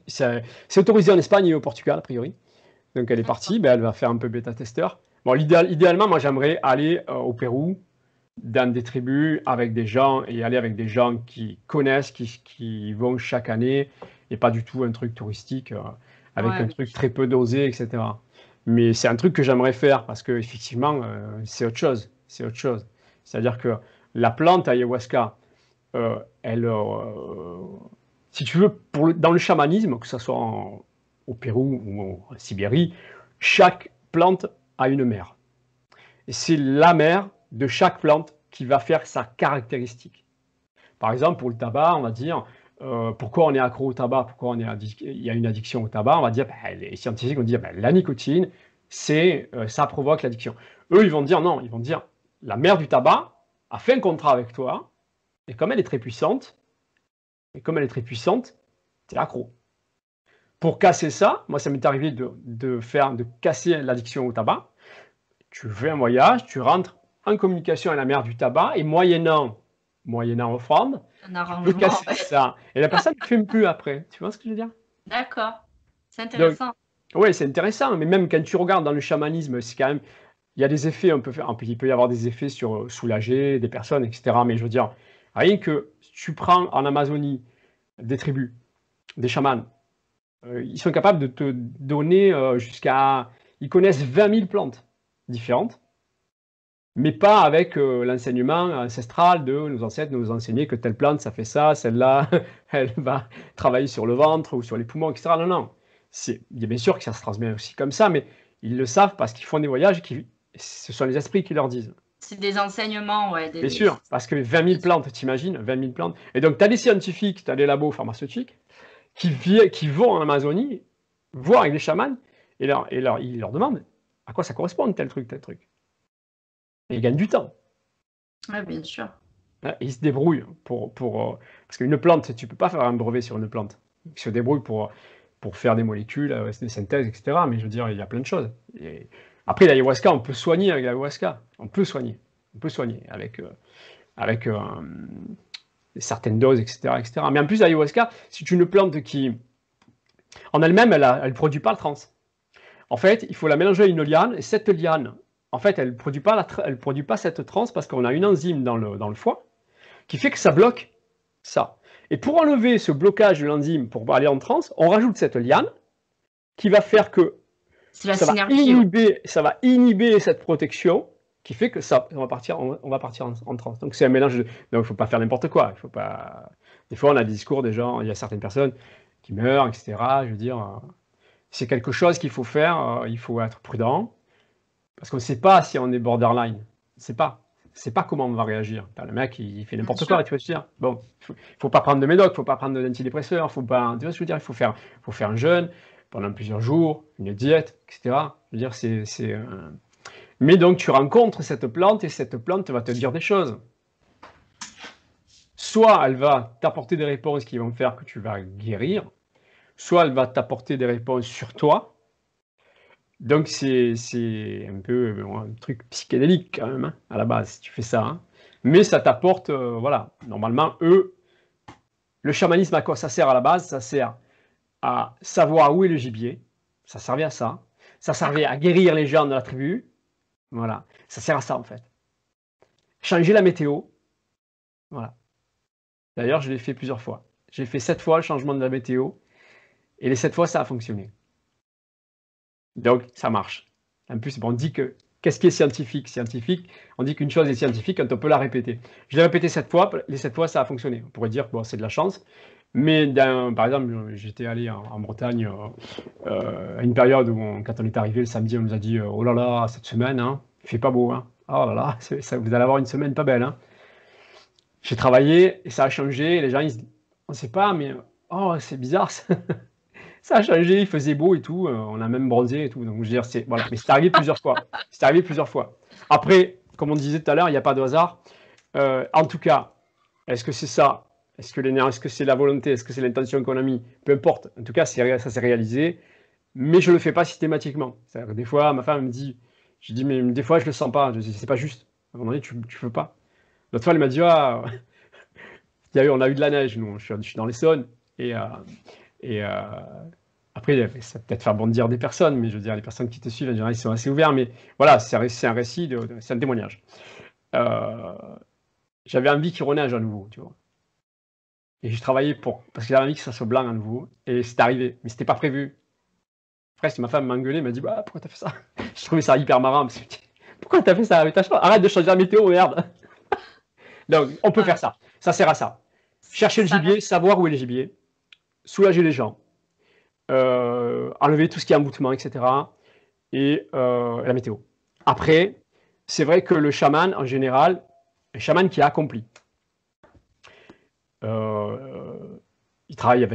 C'est autorisé en Espagne et au Portugal, a priori. Donc elle est partie, ben, elle va faire un peu bêta-testeur. Bon, idéalement, moi j'aimerais aller au Pérou, dans des tribus, avec des gens, et aller avec des gens qui connaissent, qui vont chaque année, et pas du tout un truc touristique, avec Ouais, un truc très peu dosé, etc. Mais c'est un truc que j'aimerais faire, parce que effectivement, c'est autre chose. C'est autre chose. C'est-à-dire que la plante ayahuasca, elle, si tu veux, dans le chamanisme, que ce soit au Pérou ou en Sibérie, chaque plante a une mère. Et c'est la mère de chaque plante qui va faire sa caractéristique. Par exemple, pour le tabac, on va dire, pourquoi on est accro au tabac, pourquoi il y a une addiction au tabac, on va dire, les scientifiques vont dire, la nicotine, ça provoque l'addiction. Eux, ils vont dire non, ils vont dire, la mère du tabac a fait un contrat avec toi, et comme elle est très puissante, t'es accro. Pour casser ça, moi, ça m'est arrivé de casser l'addiction au tabac. Tu fais un voyage, tu rentres en communication avec la mère du tabac, et moyennant offrande, tu peux casser ça. Et la personne ne fume plus après. Tu vois ce que je veux dire? D'accord. C'est intéressant. Oui, c'est intéressant, mais même quand tu regardes dans le chamanisme, c'est quand même, il y a des effets, il peut y avoir des effets sur soulager des personnes, etc. Mais je veux dire, rien que si tu prends en Amazonie des tribus, des chamans, ils sont capables de te donner ils connaissent 20 000 plantes différentes, mais pas avec l'enseignement ancestral de nos ancêtres nous enseigner que telle plante, ça fait ça, celle-là, elle va travailler sur le ventre ou sur les poumons, etc. Non, non. Bien sûr que ça se transmet aussi comme ça, mais ils le savent parce qu'ils font des voyages, ce sont les esprits qui leur disent. C'est des enseignements, ouais. Bien sûr, parce que 20 000 plantes, t'imagines, 20 000 plantes. Et donc, tu as des scientifiques, tu as des labos pharmaceutiques qui vont en Amazonie voir avec des chamans et ils leur demandent à quoi ça correspond tel truc, tel truc. Et ils gagnent du temps. Oui, bien sûr. Et ils se débrouillent parce qu'une plante, tu ne peux pas faire un brevet sur une plante. Ils se débrouillent pour faire des molécules, des synthèses, etc. Mais je veux dire, il y a plein de choses. Et après, l'ayahuasca, on peut soigner avec l'ayahuasca. On peut soigner avec certaines doses, etc., etc. Mais en plus, l'ayahuasca, c'est une plante qui, en elle-même, elle ne produit pas le trans. En fait, il faut la mélanger à une liane, et cette liane, en fait, elle ne produit pas cette trans parce qu'on a une enzyme dans le foie qui fait que ça bloque ça. Et pour enlever ce blocage de l'enzyme pour aller en trans, on rajoute cette liane qui va faire que ça va inhiber cette protection qui fait que on va partir en transe. Donc c'est un mélange donc il ne faut pas faire n'importe quoi. Des fois on a des discours des gens, il y a certaines personnes qui meurent, etc. Je veux dire, c'est quelque chose qu'il faut faire, il faut être prudent, parce qu'on ne sait pas si on est borderline. On ne sait pas comment on va réagir. Le mec, il fait n'importe quoi, tu vois ce que je veux dire. Bon, il ne faut pas prendre de médoc, il ne faut pas prendre d'antidépresseurs, tu vois ce que je veux dire, il faut faire un jeûne pendant plusieurs jours, une diète, etc. Je veux dire, mais donc tu rencontres cette plante et cette plante va te dire des choses. Soit elle va t'apporter des réponses qui vont faire que tu vas guérir, soit elle va t'apporter des réponses sur toi. Donc c'est un peu un truc psychédélique quand même, hein, à la base, si tu fais ça. Hein. Mais ça t'apporte, voilà, normalement, le chamanisme, à quoi ça sert à la base? Ça sert à savoir où est le gibier, ça servait à ça. Ça servait à guérir les gens de la tribu, voilà, ça sert à ça en fait. Changer la météo, voilà. D'ailleurs, je l'ai fait plusieurs fois. J'ai fait 7 fois le changement de la météo, et les 7 fois, ça a fonctionné. Donc, ça marche. En plus, on dit que, qu'est-ce qui est scientifique? Scientifique, on dit qu'une chose est scientifique quand on peut la répéter. Je l'ai répété 7 fois, les 7 fois, ça a fonctionné. On pourrait dire que bon, c'est de la chance. Mais par exemple, j'étais allé en Bretagne à une période où, quand on est arrivé le samedi, on nous a dit oh là là, cette semaine, hein, il fait pas beau. Hein. Oh là là, vous allez avoir une semaine pas belle. Hein. J'ai travaillé et ça a changé. Et les gens, on ne sait pas, mais oh, c'est bizarre. Ça a changé, il faisait beau et tout. On a même bronzé et tout. Donc, je veux dire, voilà. Mais c'est arrivé plusieurs fois. C'est arrivé plusieurs fois. Après, comme on disait tout à l'heure, il n'y a pas de hasard. En tout cas, est-ce que c'est ça? Est-ce que c'est la volonté? Est-ce que c'est l'intention qu'on a mis? Peu importe. En tout cas, ça s'est réalisé. Mais je ne le fais pas systématiquement. C'est-à-dire que des fois, ma femme me dit, je dis, mais des fois, je ne le sens pas. Je dis, c'est pas juste. À un moment donné, tu ne veux pas. L'autre fois, elle m'a dit, ah, on a eu de la neige. Nous, je suis dans l'Essonne. Et après, ça peut peut-être faire bondir des personnes, mais je veux dire, les personnes qui te suivent, en général, ils sont assez ouverts. Mais voilà, c'est un récit, c'est un témoignage. J'avais envie qu'il reneige à nouveau, tu vois. Et je travaillais parce que j'avais envie que ça soit blanc à nouveau. Et c'est arrivé, mais c'était pas prévu. Après, ma femme m'a engueulé, elle m'a dit bah, pourquoi t'as fait ça? Je trouvais ça hyper marrant. Parce que, pourquoi t'as fait ça? Arrête de changer la météo, merde. Donc, on peut faire ça. Ça sert à ça. Chercher le gibier, savoir où est le gibier, soulager les gens, enlever tout ce qui est emboutement, etc. Et la météo. Après, c'est vrai que le chaman, en général, le chaman qui a accompli. ils travaillent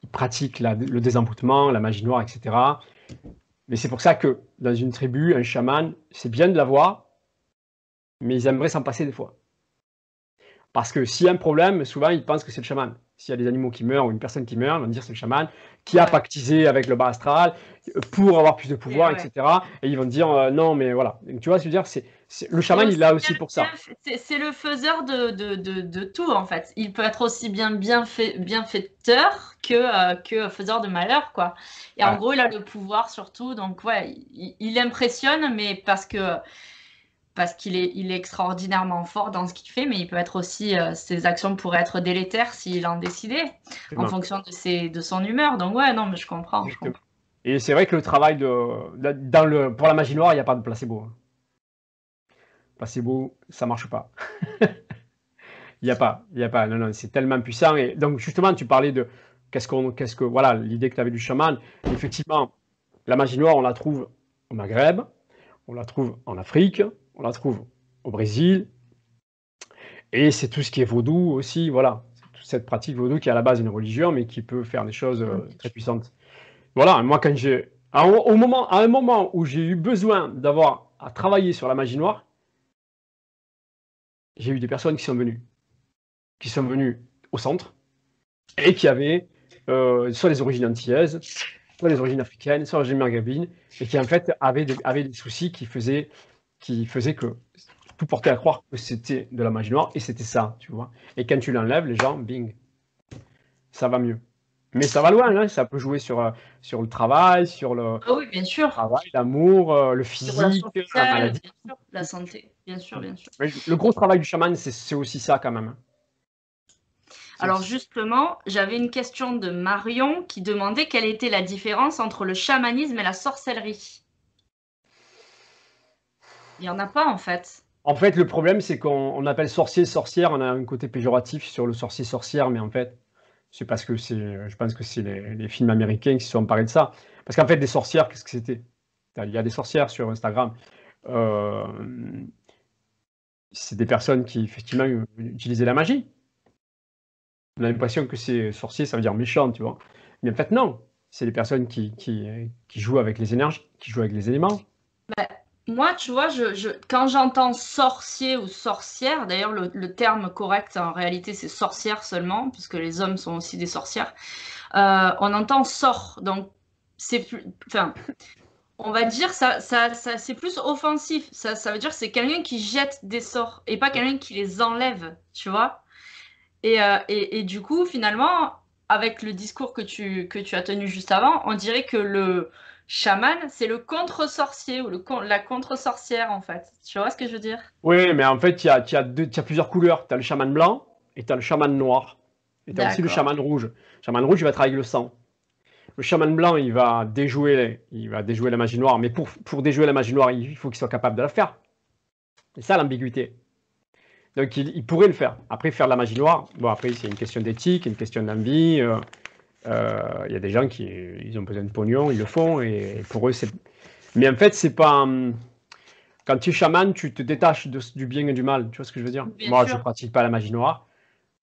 ils pratiquent le désenvoûtement, la magie noire, etc. Mais c'est pour ça que dans une tribu, un chaman, c'est bien de l'avoir, mais ils aimeraient s'en passer des fois. Parce que s'il y a un problème, souvent ils pensent que c'est le chaman. S'il y a des animaux qui meurent ou une personne qui meurt, ils vont dire c'est le chaman qui a pactisé avec le bas astral pour avoir plus de pouvoir, etc. Et ils vont dire non, mais voilà. Donc, tu vois ce que je veux dire, le chaman, il est là aussi pour ça. C'est le faiseur de tout, en fait. Il peut être aussi bien bienfaiteur que faiseur de malheur, quoi. Et en gros, il a le pouvoir surtout. Donc, ouais, il impressionne, mais parce qu'il est extraordinairement fort dans ce qu'il fait, mais il peut être aussi, ses actions pourraient être délétères s'il en décidait, en fonction de son humeur. Donc ouais, non, mais je comprends. Et c'est vrai que le travail pour la magie noire, il n'y a pas de placebo. Placebo, ça marche pas. Il n'y a pas, non, c'est tellement puissant. Et donc justement, tu parlais de voilà, l'idée que tu avais du chaman. Effectivement, la magie noire, on la trouve au Maghreb, on la trouve en Afrique, on la trouve au Brésil, et c'est tout ce qui est vaudou aussi, voilà. C'est toute cette pratique vaudou qui est à la base une religion, mais qui peut faire des choses très puissantes. Voilà, moi, à un moment où j'ai eu besoin d'avoir à travailler sur la magie noire, j'ai eu des personnes qui sont venues au centre, et qui avaient soit des origines antillaises, soit des origines africaines, soit des origines maghrébines, et qui en fait avaient des soucis qui faisaient que tout portait à croire que c'était de la magie noire, et c'était ça, tu vois. Et quand tu l'enlèves, les gens, bing, ça va mieux. Mais ça va loin, hein, ça peut jouer sur le travail, sur le travail, l'amour, le physique, la maladie. Bien sûr, la santé, bien sûr. Mais le gros travail du chaman, c'est aussi ça quand même. Alors justement, j'avais une question de Marion qui demandait quelle était la différence entre le chamanisme et la sorcellerie. Il n'y en a pas en fait. En fait, le problème, c'est qu'on appelle sorcier, sorcière, on a un côté péjoratif sur le sorcier, sorcière, mais en fait, c'est parce que je pense que c'est les films américains qui se sont emparés de ça. Parce qu'en fait, des sorcières, qu'est-ce que c'était? Il y a des sorcières sur Instagram. C'est des personnes qui, effectivement, utilisaient la magie. On a l'impression que c'est sorcier, ça veut dire méchant, tu vois. Mais en fait, non. C'est des personnes qui jouent avec les énergies, qui jouent avec les éléments. Bah, moi, tu vois, quand j'entends sorcier ou sorcière, d'ailleurs, le terme correct, en réalité, c'est sorcière seulement, parce que les hommes sont aussi des sorcières. On entend sort, donc c'est plus... Enfin, on va dire ça c'est plus offensif. Ça veut dire que c'est quelqu'un qui jette des sorts et pas quelqu'un qui les enlève, tu vois. Et du coup, finalement, avec le discours que tu as tenu juste avant, on dirait que le chaman, c'est le contre-sorcier ou la contre-sorcière, en fait. Tu vois ce que je veux dire? Oui, mais en fait, il y a plusieurs couleurs. Tu as le chaman blanc et tu as le chaman noir. Et tu as aussi le chaman rouge. Le chaman rouge, il va travailler avec le sang. Le chaman blanc, il va déjouer la magie noire. Mais pour déjouer la magie noire, il faut qu'il soit capable de la faire. C'est ça l'ambiguïté. Donc, il pourrait le faire. Après, faire de la magie noire, bon, après, c'est une question d'éthique, une question d'envie. Il y a des gens qui ils ont besoin de pognon, ils le font. Et pour eux, c'est... Mais en fait, c'est pas... Quand tu es chaman, tu te détaches du bien et du mal. Tu vois ce que je veux dire? Moi, je ne pratique pas la magie noire.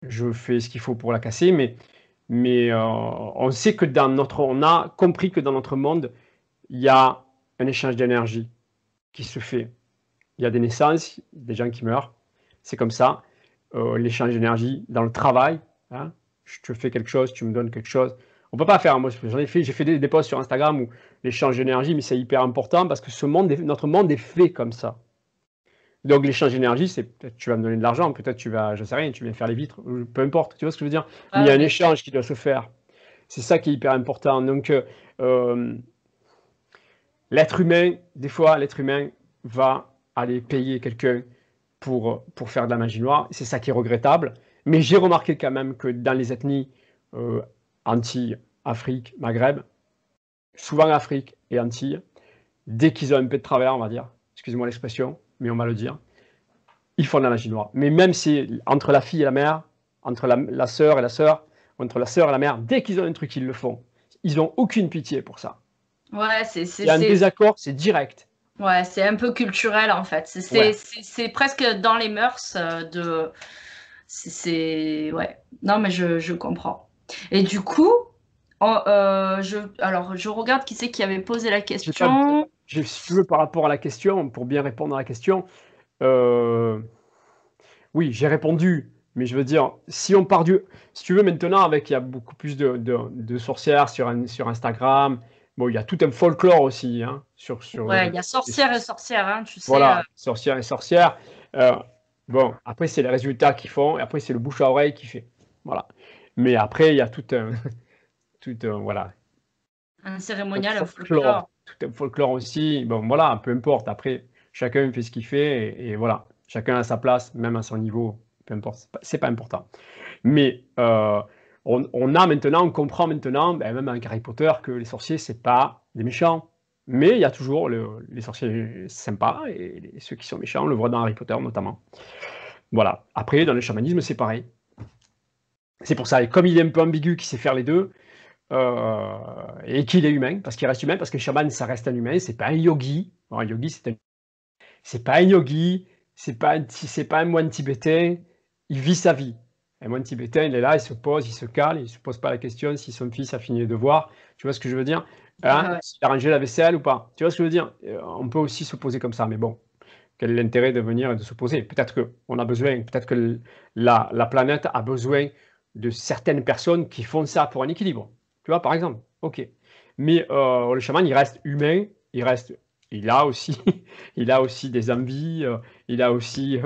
Je fais ce qu'il faut pour la casser, mais on sait que on a compris que dans notre monde, il y a un échange d'énergie qui se fait. Il y a des naissances, des gens qui meurent. C'est comme ça. L'échange d'énergie dans le travail. Hein, je te fais quelque chose, tu me donnes quelque chose. On ne peut pas faire. Moi, j'ai fait des posts sur Instagram où l'échange d'énergie, mais c'est hyper important parce que notre monde est fait comme ça. Donc l'échange d'énergie, c'est peut-être tu vas me donner de l'argent, peut-être tu vas, je sais rien, tu viens faire les vitres, peu importe, tu vois ce que je veux dire. Mais il y a un échange qui doit se faire. C'est ça qui est hyper important. Donc l'être humain, des fois, l'être humain va aller payer quelqu'un pour faire de la magie noire. C'est ça qui est regrettable. Mais j'ai remarqué quand même que dans les ethnies Antilles, Afrique, Maghreb, souvent Afrique et Antilles, dès qu'ils ont un peu de travers, on va dire, excusez-moi l'expression, mais on va le dire, ils font de la magie noire. Mais même si entre la fille et la mère, entre la sœur et la sœur, entre la sœur et la mère, dès qu'ils ont un truc, ils le font. Ils n'ont aucune pitié pour ça. Ouais, il y a un désaccord, c'est direct. Ouais, c'est un peu culturel en fait. C'est presque dans les mœurs de... Ouais. Non, mais je comprends. Et du coup, alors, je regarde qui c'est qui avait posé la question. Si tu veux, par rapport à la question, pour bien répondre à la question, oui, j'ai répondu, mais je veux dire, si tu veux maintenant, il y a beaucoup plus de sorcières sur Instagram. Bon, il y a tout un folklore aussi, hein, Ouais, il y a sorcières et sorcières, hein, tu sais. voilà, sorcières et sorcières. Bon, après, c'est les résultats qu'ils font, et après, c'est le bouche à oreille qui fait. Voilà. Mais après, il y a voilà, Un un cérémonial, un folklore, folklore. tout un folklore aussi. Bon, voilà, peu importe. Après, chacun fait ce qu'il fait, et voilà. Chacun a sa place, même à son niveau, peu importe. C'est pas important. Mais on comprend maintenant, ben, même avec Harry Potter, que les sorciers, c'est pas des méchants. Mais il y a toujours les sorciers sympas, et ceux qui sont méchants, on le voit dans Harry Potter notamment. Voilà. Après, dans le chamanisme, c'est pareil. C'est pour ça, et comme il est un peu ambigu, qu'il sait faire les deux, et qu'il est humain, parce qu'il reste humain, parce que le chaman, ça reste un humain, c'est pas un yogi. Bon, un yogi, c'est pas un yogi, c'est pas un moine tibétain, il vit sa vie. Un moine tibétain, il est là, il se pose, il se cale, il se pose pas la question si son fils a fini les devoirs. Tu vois ce que je veux dire? Hein? Ouais. S'il a rangé la vaisselle ou pas? Tu vois ce que je veux dire? On peut aussi se poser comme ça, mais bon, quel est l'intérêt de venir et de se poser? Peut-être qu'on a besoin, peut-être que la planète a besoin de certaines personnes qui font ça pour un équilibre. Tu vois, par exemple, ok. Mais le chaman, il reste humain, il a aussi, il a aussi des envies, il a aussi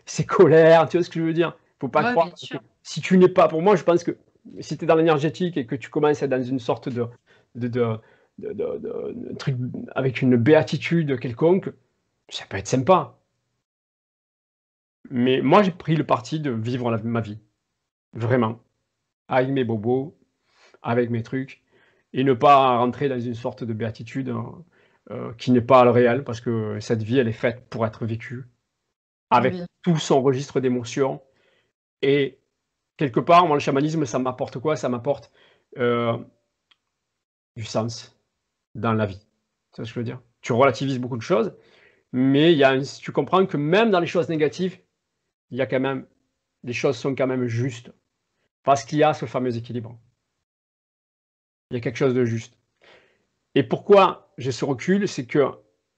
ses colères, tu vois ce que je veux dire? Faut pas Ouais, croire bien que sûr. si tu n'es pas, pour moi, je pense que si tu es dans l'énergétique et que tu commences à être dans une sorte de, de, de truc avec une béatitude quelconque, ça peut être sympa. Mais moi, j'ai pris le parti de vivre ma vie, vraiment, avec mes bobos, avec mes trucs, et ne pas rentrer dans une sorte de béatitude qui n'est pas le réel, parce que cette vie, elle est faite pour être vécue, avec Oui. tout son registre d'émotions. Et quelque part, moi, le chamanisme, ça m'apporte quoi? Ça m'apporte euh, du sens dans la vie. Tu vois ce que je veux dire? Tu relativises beaucoup de choses, mais tu comprends que même dans les choses négatives, il y a quand même, les choses sont quand même justes, parce qu'il y a ce fameux équilibre. Il y a quelque chose de juste. Et pourquoi j'ai ce recul? C'est que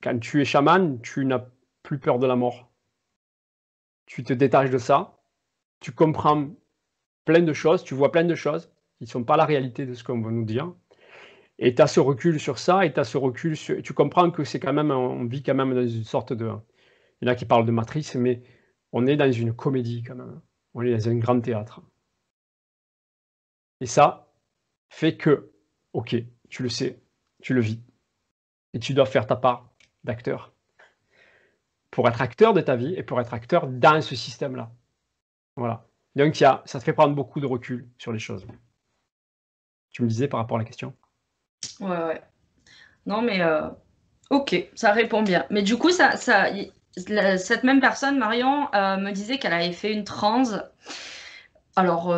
quand tu es chaman, tu n'as plus peur de la mort. Tu te détaches de ça, tu comprends plein de choses, tu vois plein de choses qui ne sont pas la réalité de ce qu'on veut nous dire. Et tu as ce recul sur ça, et tu as ce recul tu comprends que c'est quand même, on vit quand même dans une sorte de. Il y en a qui parlent de matrice, mais on est dans une comédie quand même. On est dans un grand théâtre. Et ça fait que, ok, tu le sais, tu le vis, et tu dois faire ta part d'acteur pour être acteur de ta vie et pour être acteur dans ce système-là. Voilà. Donc, ça te fait prendre beaucoup de recul sur les choses. Tu me disais par rapport à la question? Ouais, ouais. Non, mais ok, ça répond bien. Mais du coup, cette même personne, Marion, me disait qu'elle avait fait une transe. Alors,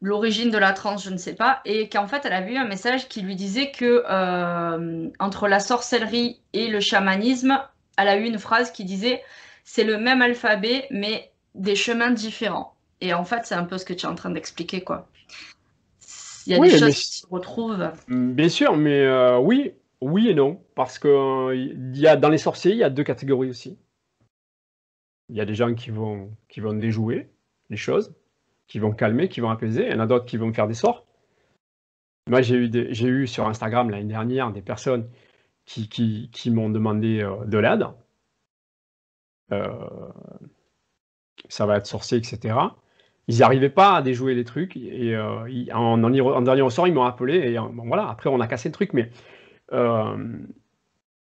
l'origine de la transe, je ne sais pas. Et qu'en fait, elle a vu un message qui lui disait que entre la sorcellerie et le chamanisme, elle a eu une phrase qui disait c'est le même alphabet, mais des chemins différents. Et en fait, c'est un peu ce que tu es en train d'expliquer, quoi. Il y a des Oui, mais choses qui se retrouvent. bien sûr, mais oui, oui et non, parce que dans les sorciers, il y a deux catégories aussi. Il y a des gens qui vont déjouer les choses, qui vont calmer, qui vont apaiser. Il y en a d'autres qui vont faire des sorts. Moi, j'ai eu sur Instagram l'année dernière des personnes qui m'ont demandé de l'aide. Ça va être sorcier, etc. Ils n'y arrivaient pas à déjouer les trucs, et en dernier ressort, ils m'ont appelé, et bon, voilà, après on a cassé le truc, mais euh,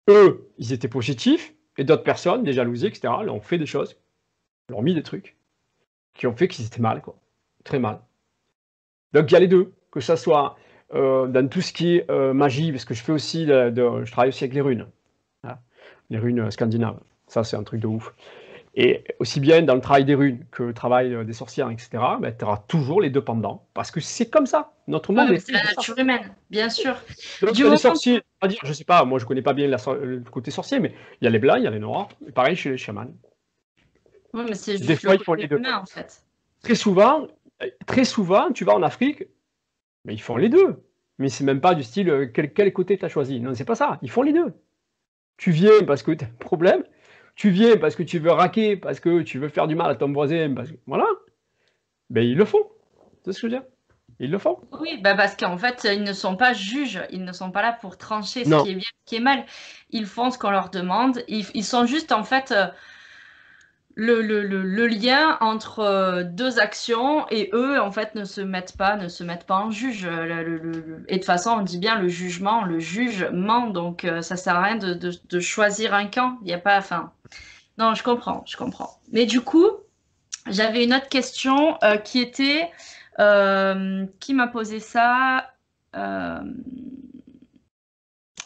eux, ils étaient positifs, et d'autres personnes, des jalousies, etc., leur ont fait des choses, leur ont mis des trucs, qui ont fait qu'ils étaient mal, quoi. Très mal. Donc il y a les deux, que ça soit dans tout ce qui est magie, parce que je fais aussi, je travaille aussi avec les runes, hein, les runes scandinaves. Ça, c'est un truc de ouf. Et aussi bien dans le travail des runes que le travail des sorcières, etc., ben, tu auras toujours les deux pendants, parce que c'est comme ça. Notre Ouais, monde mais est c'est fait la de ça. nature humaine, bien sûr. Donc Du il y a des moment sorciers, on va dire, je sais pas, moi je connais pas bien le côté sorcier, mais il y a les blancs, il y a les noirs, et pareil chez les chamans. Oui, mais c'est Des juste le fois, ils font côté les deux. humain, en fait. très souvent, tu vas en Afrique, mais ils font les deux. Mais c'est même pas du style quel côté tu as choisi. Non, c'est pas ça. Ils font les deux. Tu viens parce que tu as un problème, tu viens parce que tu veux raquer, parce que tu veux faire du mal à ton voisin, parce que, voilà. Ben, ils le font. C'est ce que je veux dire. Ils le font. Oui, bah parce qu'en fait, ils ne sont pas juges, ils ne sont pas là pour trancher ce Non. qui est bien, ce qui est mal. Ils font ce qu'on leur demande. Ils sont juste, en fait, le lien entre deux actions et eux, en fait, ne se mettent pas en juge. Et de toute façon, on dit bien le jugement, le juge ment, donc ça sert à rien de choisir un camp. Il n'y a pas, enfin, non, je comprends. Mais du coup, j'avais une autre question qui était, qui m'a posé ça? Euh,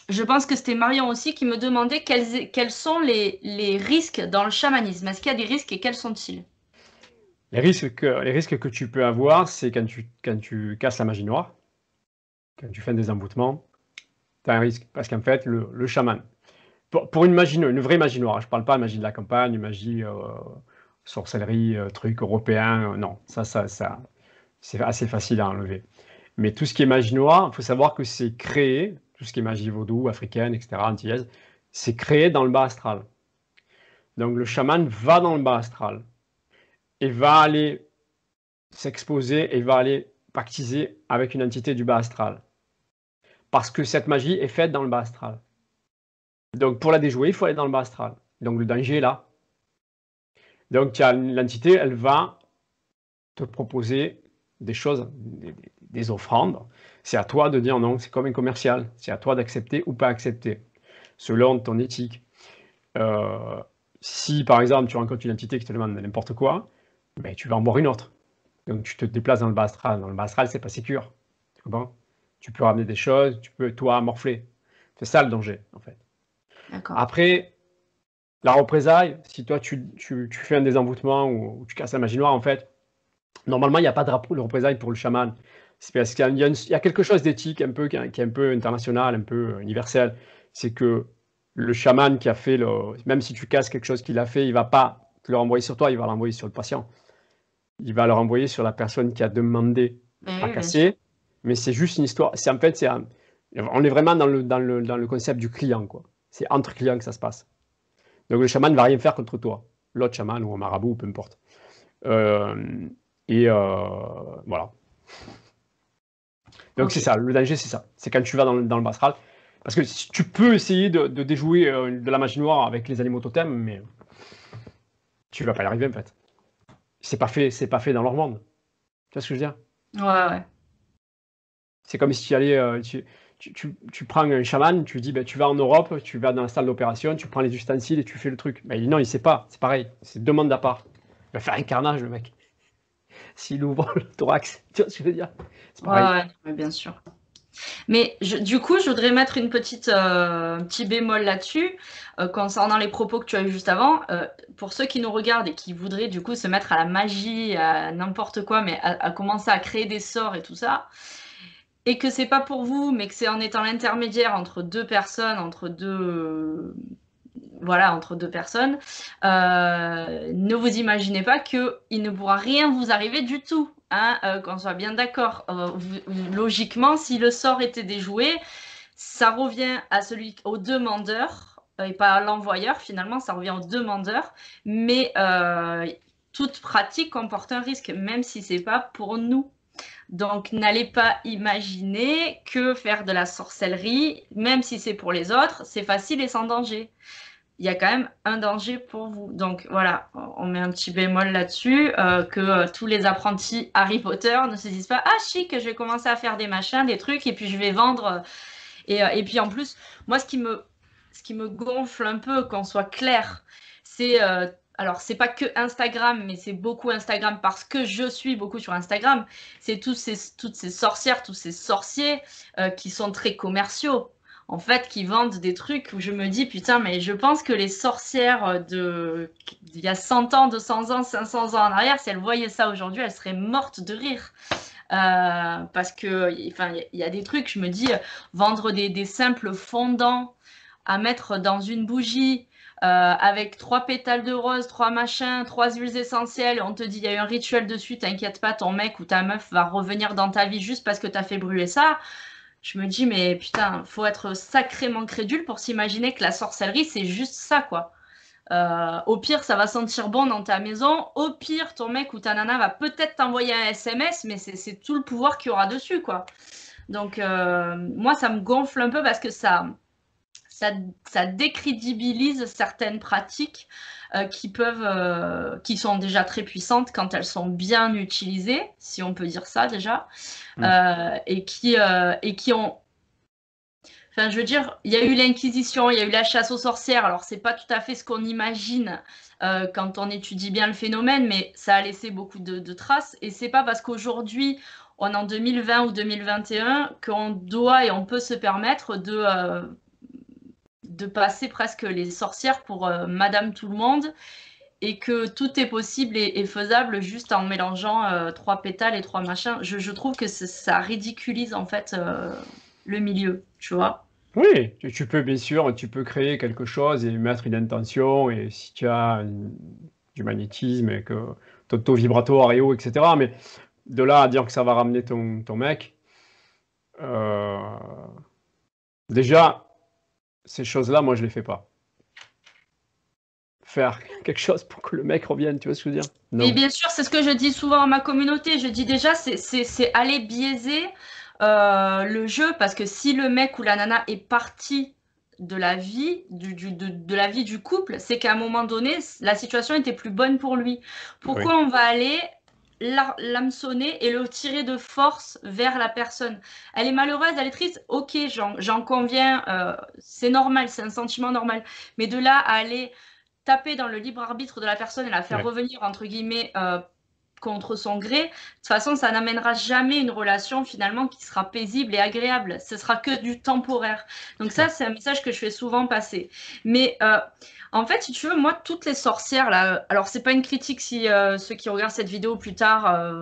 je pense que c'était Marion aussi qui me demandait quels sont les risques dans le chamanisme. Est-ce qu'il y a des risques et quels sont-ils? Les risques que tu peux avoir, c'est quand tu casses la magie noire, quand tu fais des emboutements, tu as un risque. Parce qu'en fait, le chaman, pour une magie, une vraie magie noire, je ne parle pas de magie de la campagne, magie sorcellerie, truc européen, non, ça c'est assez facile à enlever. Mais tout ce qui est magie noire, il faut savoir que c'est créé, tout ce qui est magie vaudou, africaine, etc., antillaise, c'est créé dans le bas astral. Donc le chaman va dans le bas astral et va aller s'exposer et va aller pactiser avec une entité du bas astral. Parce que cette magie est faite dans le bas astral. Donc pour la déjouer, il faut aller dans le bas astral. Donc le danger est là. Donc l'entité, elle va te proposer des choses, des offrandes. C'est à toi de dire non, c'est comme un commercial. C'est à toi d'accepter ou pas accepter, selon ton éthique. Si par exemple tu rencontres une entité qui te demande n'importe quoi, ben, tu vas en boire une autre. Donc tu te déplaces dans le bas astral. Dans le bas astral, c'est pas sécure. Tu comprends? Tu peux ramener des choses, tu peux toi morfler. C'est ça le danger, en fait. Après, la représaille, si toi tu fais un désenvoûtement ou tu casses la magie noire, en fait, normalement il n'y a pas de représailles pour le chaman. C'est parce qu'il y a quelque chose d'éthique un peu, qui est un peu international, un peu universel. C'est que le chaman qui a fait même si tu casses quelque chose qu'il a fait, il ne va pas te le renvoyer sur toi, il va l'envoyer sur le patient. Il va le renvoyer sur la personne qui a demandé à casser. Mais c'est juste une histoire. En fait, on est vraiment dans le concept du client, quoi. C'est entre clients que ça se passe. Donc le chaman ne va rien faire contre toi. L'autre chaman ou un marabout, peu importe. Voilà. Donc c'est ça, le danger c'est ça. C'est quand tu vas dans le bas astral. Parce que tu peux essayer de déjouer de la magie noire avec les animaux totems, mais tu vas pas y arriver en fait. C'est pas fait dans leur monde. Tu vois ce que je veux dire? Ouais. C'est comme si tu allais, tu prends un chaman, tu dis, ben, tu vas en Europe, tu vas dans la salle d'opération, tu prends les ustensiles et tu fais le truc. Ben, non, il sait pas, c'est pareil, c'est deux mondes à part. Il va faire un carnage, le mec. S'il ouvre le thorax, tu vois ce que je veux dire? C'est pareil. Ouais, bien sûr. Mais du coup, je voudrais mettre une petit bémol là-dessus, concernant les propos que tu as eu juste avant. Pour ceux qui nous regardent et qui voudraient du coup se mettre à la magie, à n'importe quoi, mais à commencer à créer des sorts et tout ça, et que c'est pas pour vous, mais que c'est en étant l'intermédiaire entre deux personnes, entre deux personnes, ne vous imaginez pas qu'il ne pourra rien vous arriver du tout. Hein, qu'on soit bien d'accord. Logiquement, si le sort était déjoué, ça revient au demandeur et pas à l'envoyeur. Finalement, ça revient au demandeur. Mais toute pratique comporte un risque, même si c'est pas pour nous. Donc, n'allez pas imaginer que faire de la sorcellerie, même si c'est pour les autres, c'est facile et sans danger. Il y a quand même un danger pour vous. Donc voilà, on met un petit bémol là-dessus, que tous les apprentis Harry Potter ne se disent pas « Ah chic, je vais commencer à faire des machins, des trucs, et puis je vais vendre. » Et puis en plus, moi, ce qui me gonfle un peu, qu'on soit clair, c'est... alors, c'est pas que Instagram, mais c'est beaucoup Instagram parce que je suis beaucoup sur Instagram. C'est toutes ces sorcières, tous ces sorciers qui sont très commerciaux. En fait, qui vendent des trucs où je me dis, putain, mais je pense que les sorcières d'il y a 100 ans, 200 ans, 500 ans en arrière, si elles voyaient ça aujourd'hui, elles seraient mortes de rire. Parce que, enfin, il y a des trucs, je me dis, vendre des simples fondants à mettre dans une bougie, avec 3 pétales de rose, 3 machins, 3 huiles essentielles, on te dit il y a eu un rituel dessus, t'inquiète pas, ton mec ou ta meuf va revenir dans ta vie juste parce que t'as fait brûler ça. Je me dis, mais putain, faut être sacrément crédule pour s'imaginer que la sorcellerie, c'est juste ça, quoi. Au pire, ça va sentir bon dans ta maison. Au pire, ton mec ou ta nana va peut-être t'envoyer un SMS, mais c'est tout le pouvoir qu'il y aura dessus, quoi. Donc, moi, ça me gonfle un peu parce que ça décrédibilise certaines pratiques qui sont déjà très puissantes quand elles sont bien utilisées, si on peut dire ça déjà, et qui ont... Enfin, je veux dire, il y a eu l'Inquisition, il y a eu la chasse aux sorcières. Alors, c'est pas tout à fait ce qu'on imagine quand on étudie bien le phénomène, mais ça a laissé beaucoup de traces. Et c'est pas parce qu'aujourd'hui, on est en 2020 ou 2021, qu'on doit et on peut se permettre de passer presque les sorcières pour Madame tout le monde, et que tout est possible et faisable juste en mélangeant 3 pétales et 3 machins. Je trouve que ça ridiculise en fait le milieu, tu vois. Oui, tu peux bien sûr, tu peux créer quelque chose et mettre une intention, et si tu as du magnétisme et que ton taux vibratoire est haut, etc. Mais de là à dire que ça va ramener ton mec, déjà, ces choses-là, moi, je les fais pas. Faire quelque chose pour que le mec revienne, tu vois ce que je veux dire? Non. Et bien sûr, c'est ce que je dis souvent à ma communauté. Je dis déjà, c'est aller biaiser le jeu, parce que si le mec ou la nana est parti de la vie, de la vie du couple, c'est qu'à un moment donné, la situation était plus bonne pour lui. Pourquoi on va aller l'hameçonner et le tirer de force vers la personne? Elle est malheureuse, elle est triste, ok, j'en conviens, c'est normal, c'est un sentiment normal. Mais de là à aller taper dans le libre arbitre de la personne et la faire revenir, entre guillemets, contre son gré, de toute façon, ça n'amènera jamais une relation finalement qui sera paisible et agréable. Ce sera que du temporaire. Donc ça, c'est un message que je fais souvent passer. Mais en fait, si tu veux, moi, toutes les sorcières, là, alors c'est pas une critique si ceux qui regardent cette vidéo plus tard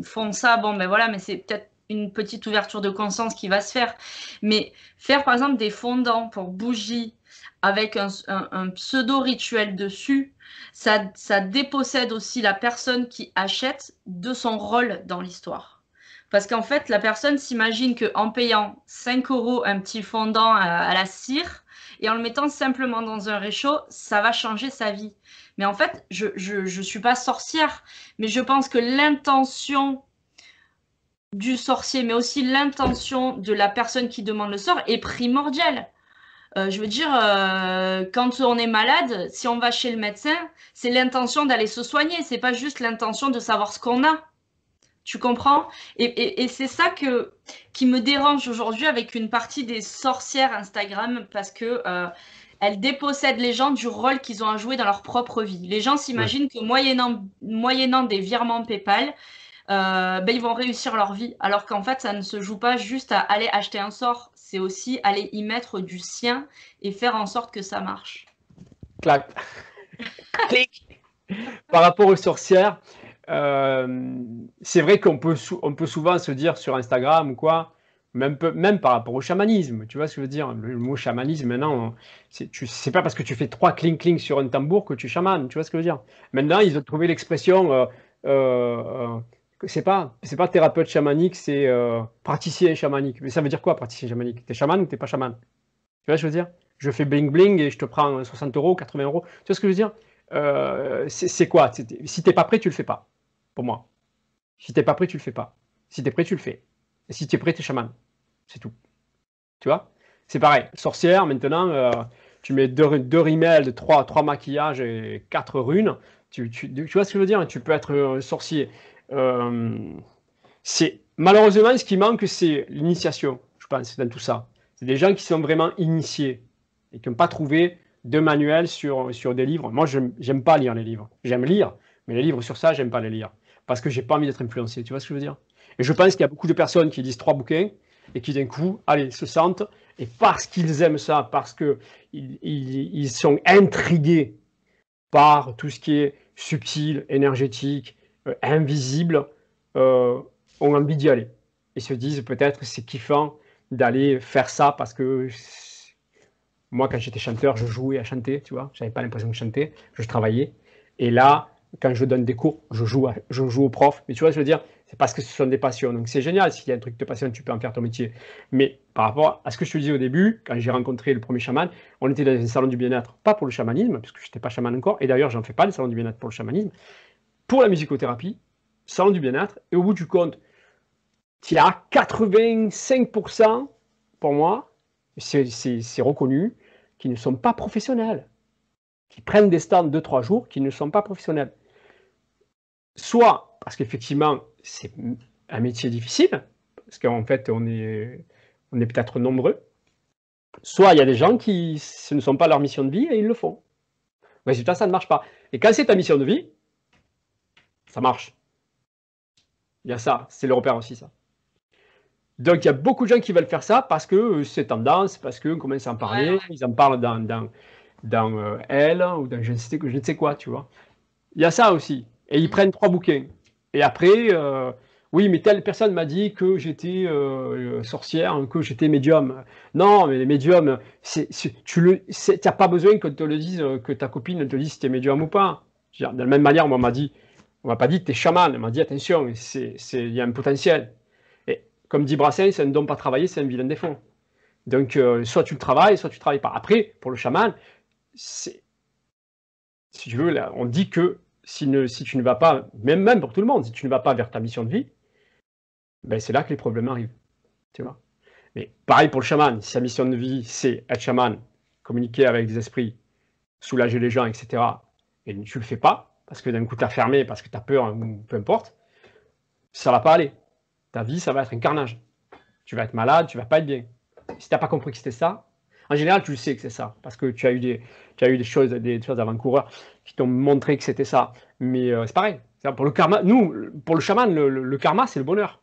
font ça, bon, ben voilà, mais c'est peut-être une petite ouverture de conscience qui va se faire. Mais faire, par exemple, des fondants pour bougies avec un pseudo-rituel dessus, ça dépossède aussi la personne qui achète de son rôle dans l'histoire. Parce qu'en fait, la personne s'imagine qu'en payant 5 € un petit fondant à la cire et en le mettant simplement dans un réchaud, ça va changer sa vie. Mais en fait, je suis pas sorcière, mais je pense que l'intention du sorcier, mais aussi l'intention de la personne qui demande le sort est primordiale. Je veux dire, quand on est malade, si on va chez le médecin, c'est l'intention d'aller se soigner, c'est pas juste l'intention de savoir ce qu'on a. Tu comprends? Et c'est ça qui me dérange aujourd'hui avec une partie des sorcières Instagram, parce que elles dépossèdent les gens du rôle qu'ils ont à jouer dans leur propre vie. Les gens s'imaginent que moyennant des virements PayPal, ben, ils vont réussir leur vie, alors qu'en fait, ça ne se joue pas juste à aller acheter un sort, c'est aussi aller y mettre du sien et faire en sorte que ça marche. Clac. Clic. Par rapport aux sorcières, c'est vrai qu'on peut souvent se dire sur Instagram ou quoi, même par rapport au chamanisme, tu vois ce que je veux dire? Le mot chamanisme, maintenant, c'est pas parce que tu fais 3 cling-cling sur un tambour que tu chamanes, tu vois ce que je veux dire? Maintenant, ils ont trouvé l'expression, c'est pas thérapeute chamanique, c'est praticien chamanique. Mais ça veut dire quoi, praticien chamanique? T'es chaman ou t'es pas chaman? Tu vois ce que je veux dire? Je fais bling bling et je te prends 60 €, 80 €. Tu vois ce que je veux dire? C'est quoi? Si t'es pas prêt, tu le fais pas. Pour moi. Si t'es pas prêt, tu le fais pas. Si t'es prêt, tu le fais. Et si t'es prêt, t'es chaman. C'est tout. Tu vois? C'est pareil. Sorcière, maintenant, tu mets 2 rimels, 3 maquillages et 4 runes. Tu vois ce que je veux dire? Tu peux être sorcier. Malheureusement, ce qui manque, c'est l'initiation, je pense, dans tout ça. C'est des gens qui sont vraiment initiés et qui n'ont pas trouvé de manuel sur des livres. Moi, j'aime pas lire les livres. J'aime lire, mais les livres sur ça, j'aime pas les lire. Parce que j'ai pas envie d'être influencé, tu vois ce que je veux dire? Et je pense qu'il y a beaucoup de personnes qui lisent 3 bouquins et qui d'un coup, allez, se sentent, et parce qu'ils aiment ça, parce qu'ils sont intrigués par tout ce qui est subtil, énergétique, invisible, ont envie d'y aller. Ils se disent peut-être c'est kiffant d'aller faire ça parce que Moi, quand j'étais chanteur, je jouais à chanter, tu vois. J'avais pas l'impression de chanter, je travaillais. Et là, quand je donne des cours, je joue au prof. Mais tu vois, je veux dire, c'est parce que ce sont des passions. Donc c'est génial, s'il y a un truc qui te passionne, tu peux en faire ton métier. Mais par rapport à ce que je te disais au début, quand j'ai rencontré le premier chaman, on était dans un salon du bien-être, pas pour le chamanisme, parce que je n'étais pas chaman encore. Et d'ailleurs, j'en fais pas le salon du bien-être pour le chamanisme, pour la musicothérapie, salon du bien-être. Et au bout du compte, il y a 85% pour moi, c'est reconnu, qui ne sont pas professionnels, qui prennent des stands 2-3 jours, qui ne sont pas professionnels. Soit parce qu'effectivement, c'est un métier difficile, parce qu'en fait, on est peut-être nombreux, soit il y a des gens qui, ce ne sont pas leur mission de vie et ils le font. Résultat, ça ne marche pas. Et quand c'est ta mission de vie, ça marche. Il y a ça, c'est le repère aussi, ça. Donc, il y a beaucoup de gens qui veulent faire ça parce que c'est tendance, parce qu'on commence à en parler, Ouais. ils en parlent dans Elle ou dans je ne sais quoi, tu vois. Il y a ça aussi. Et ils prennent 3 bouquins. Et après, oui, mais telle personne m'a dit que j'étais sorcière, que j'étais médium. Non, mais les médiums, tu n'as pas besoin qu'on te le dise, que ta copine te dise si tu es médium ou pas. De la même manière, moi, on m'a pas dit que tu es chaman. On m'a dit, attention, il y a un potentiel. Et comme dit Brassens, c'est un don pas travaillé, c'est un vilain défaut. Donc, soit tu le travailles, soit tu ne travailles pas. Après, pour le chaman, si tu veux, là, on dit que si tu ne vas pas, même pour tout le monde, si tu ne vas pas vers ta mission de vie, ben c'est là que les problèmes arrivent. Tu vois. Mais pareil pour le chaman, si sa mission de vie, c'est être chaman, communiquer avec des esprits, soulager les gens, etc., et tu ne le fais pas, parce que d'un coup tu as fermé, parce que tu as peur, ou peu importe, ça ne va pas aller. Ta vie, ça va être un carnage. Tu vas être malade, tu ne vas pas être bien. Si tu n'as pas compris que c'était ça, en général, tu le sais que c'est ça, parce que tu as eu des choses avant-coureurs qui t'ont montré que c'était ça. Mais c'est pareil. Pour le karma, nous, pour le chaman, le karma, c'est le bonheur.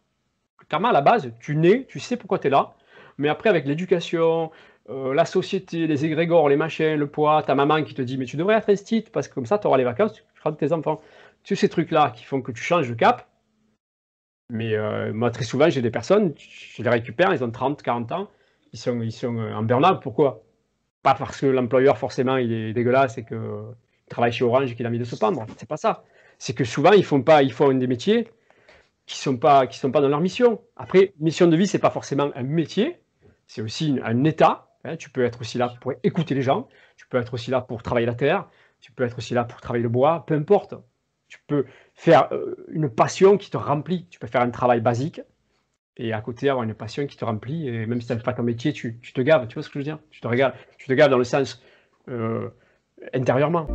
Le karma, à la base, tu nais, tu sais pourquoi tu es là, mais après, avec l'éducation, la société, les égrégores, les machins, le poids, ta maman qui te dit, mais tu devrais être instite, parce que comme ça, tu auras les vacances, tu feras de tes enfants. Tu sais, ces trucs-là qui font que tu changes de cap. Mais moi, très souvent, j'ai des personnes, je les récupère, ils ont 30, 40 ans, ils sont en burn-out. Pourquoi? Pas parce que l'employeur, forcément, il est dégueulasse et qu'il travaille chez Orange et qu'il a envie de se pendre. C'est pas ça. C'est que souvent, ils font des métiers qui sont pas dans leur mission. Après, mission de vie, c'est pas forcément un métier, c'est aussi un état. Hein. Tu peux être aussi là pour écouter les gens, tu peux être aussi là pour travailler la terre, tu peux être aussi là pour travailler le bois, peu importe. Tu peux faire une passion qui te remplit. Tu peux faire un travail basique et à côté avoir une passion qui te remplit. Et même si tu n'aimes pas ton métier, tu te gaves. Tu vois ce que je veux dire? Tu te gaves dans le sens intérieurement.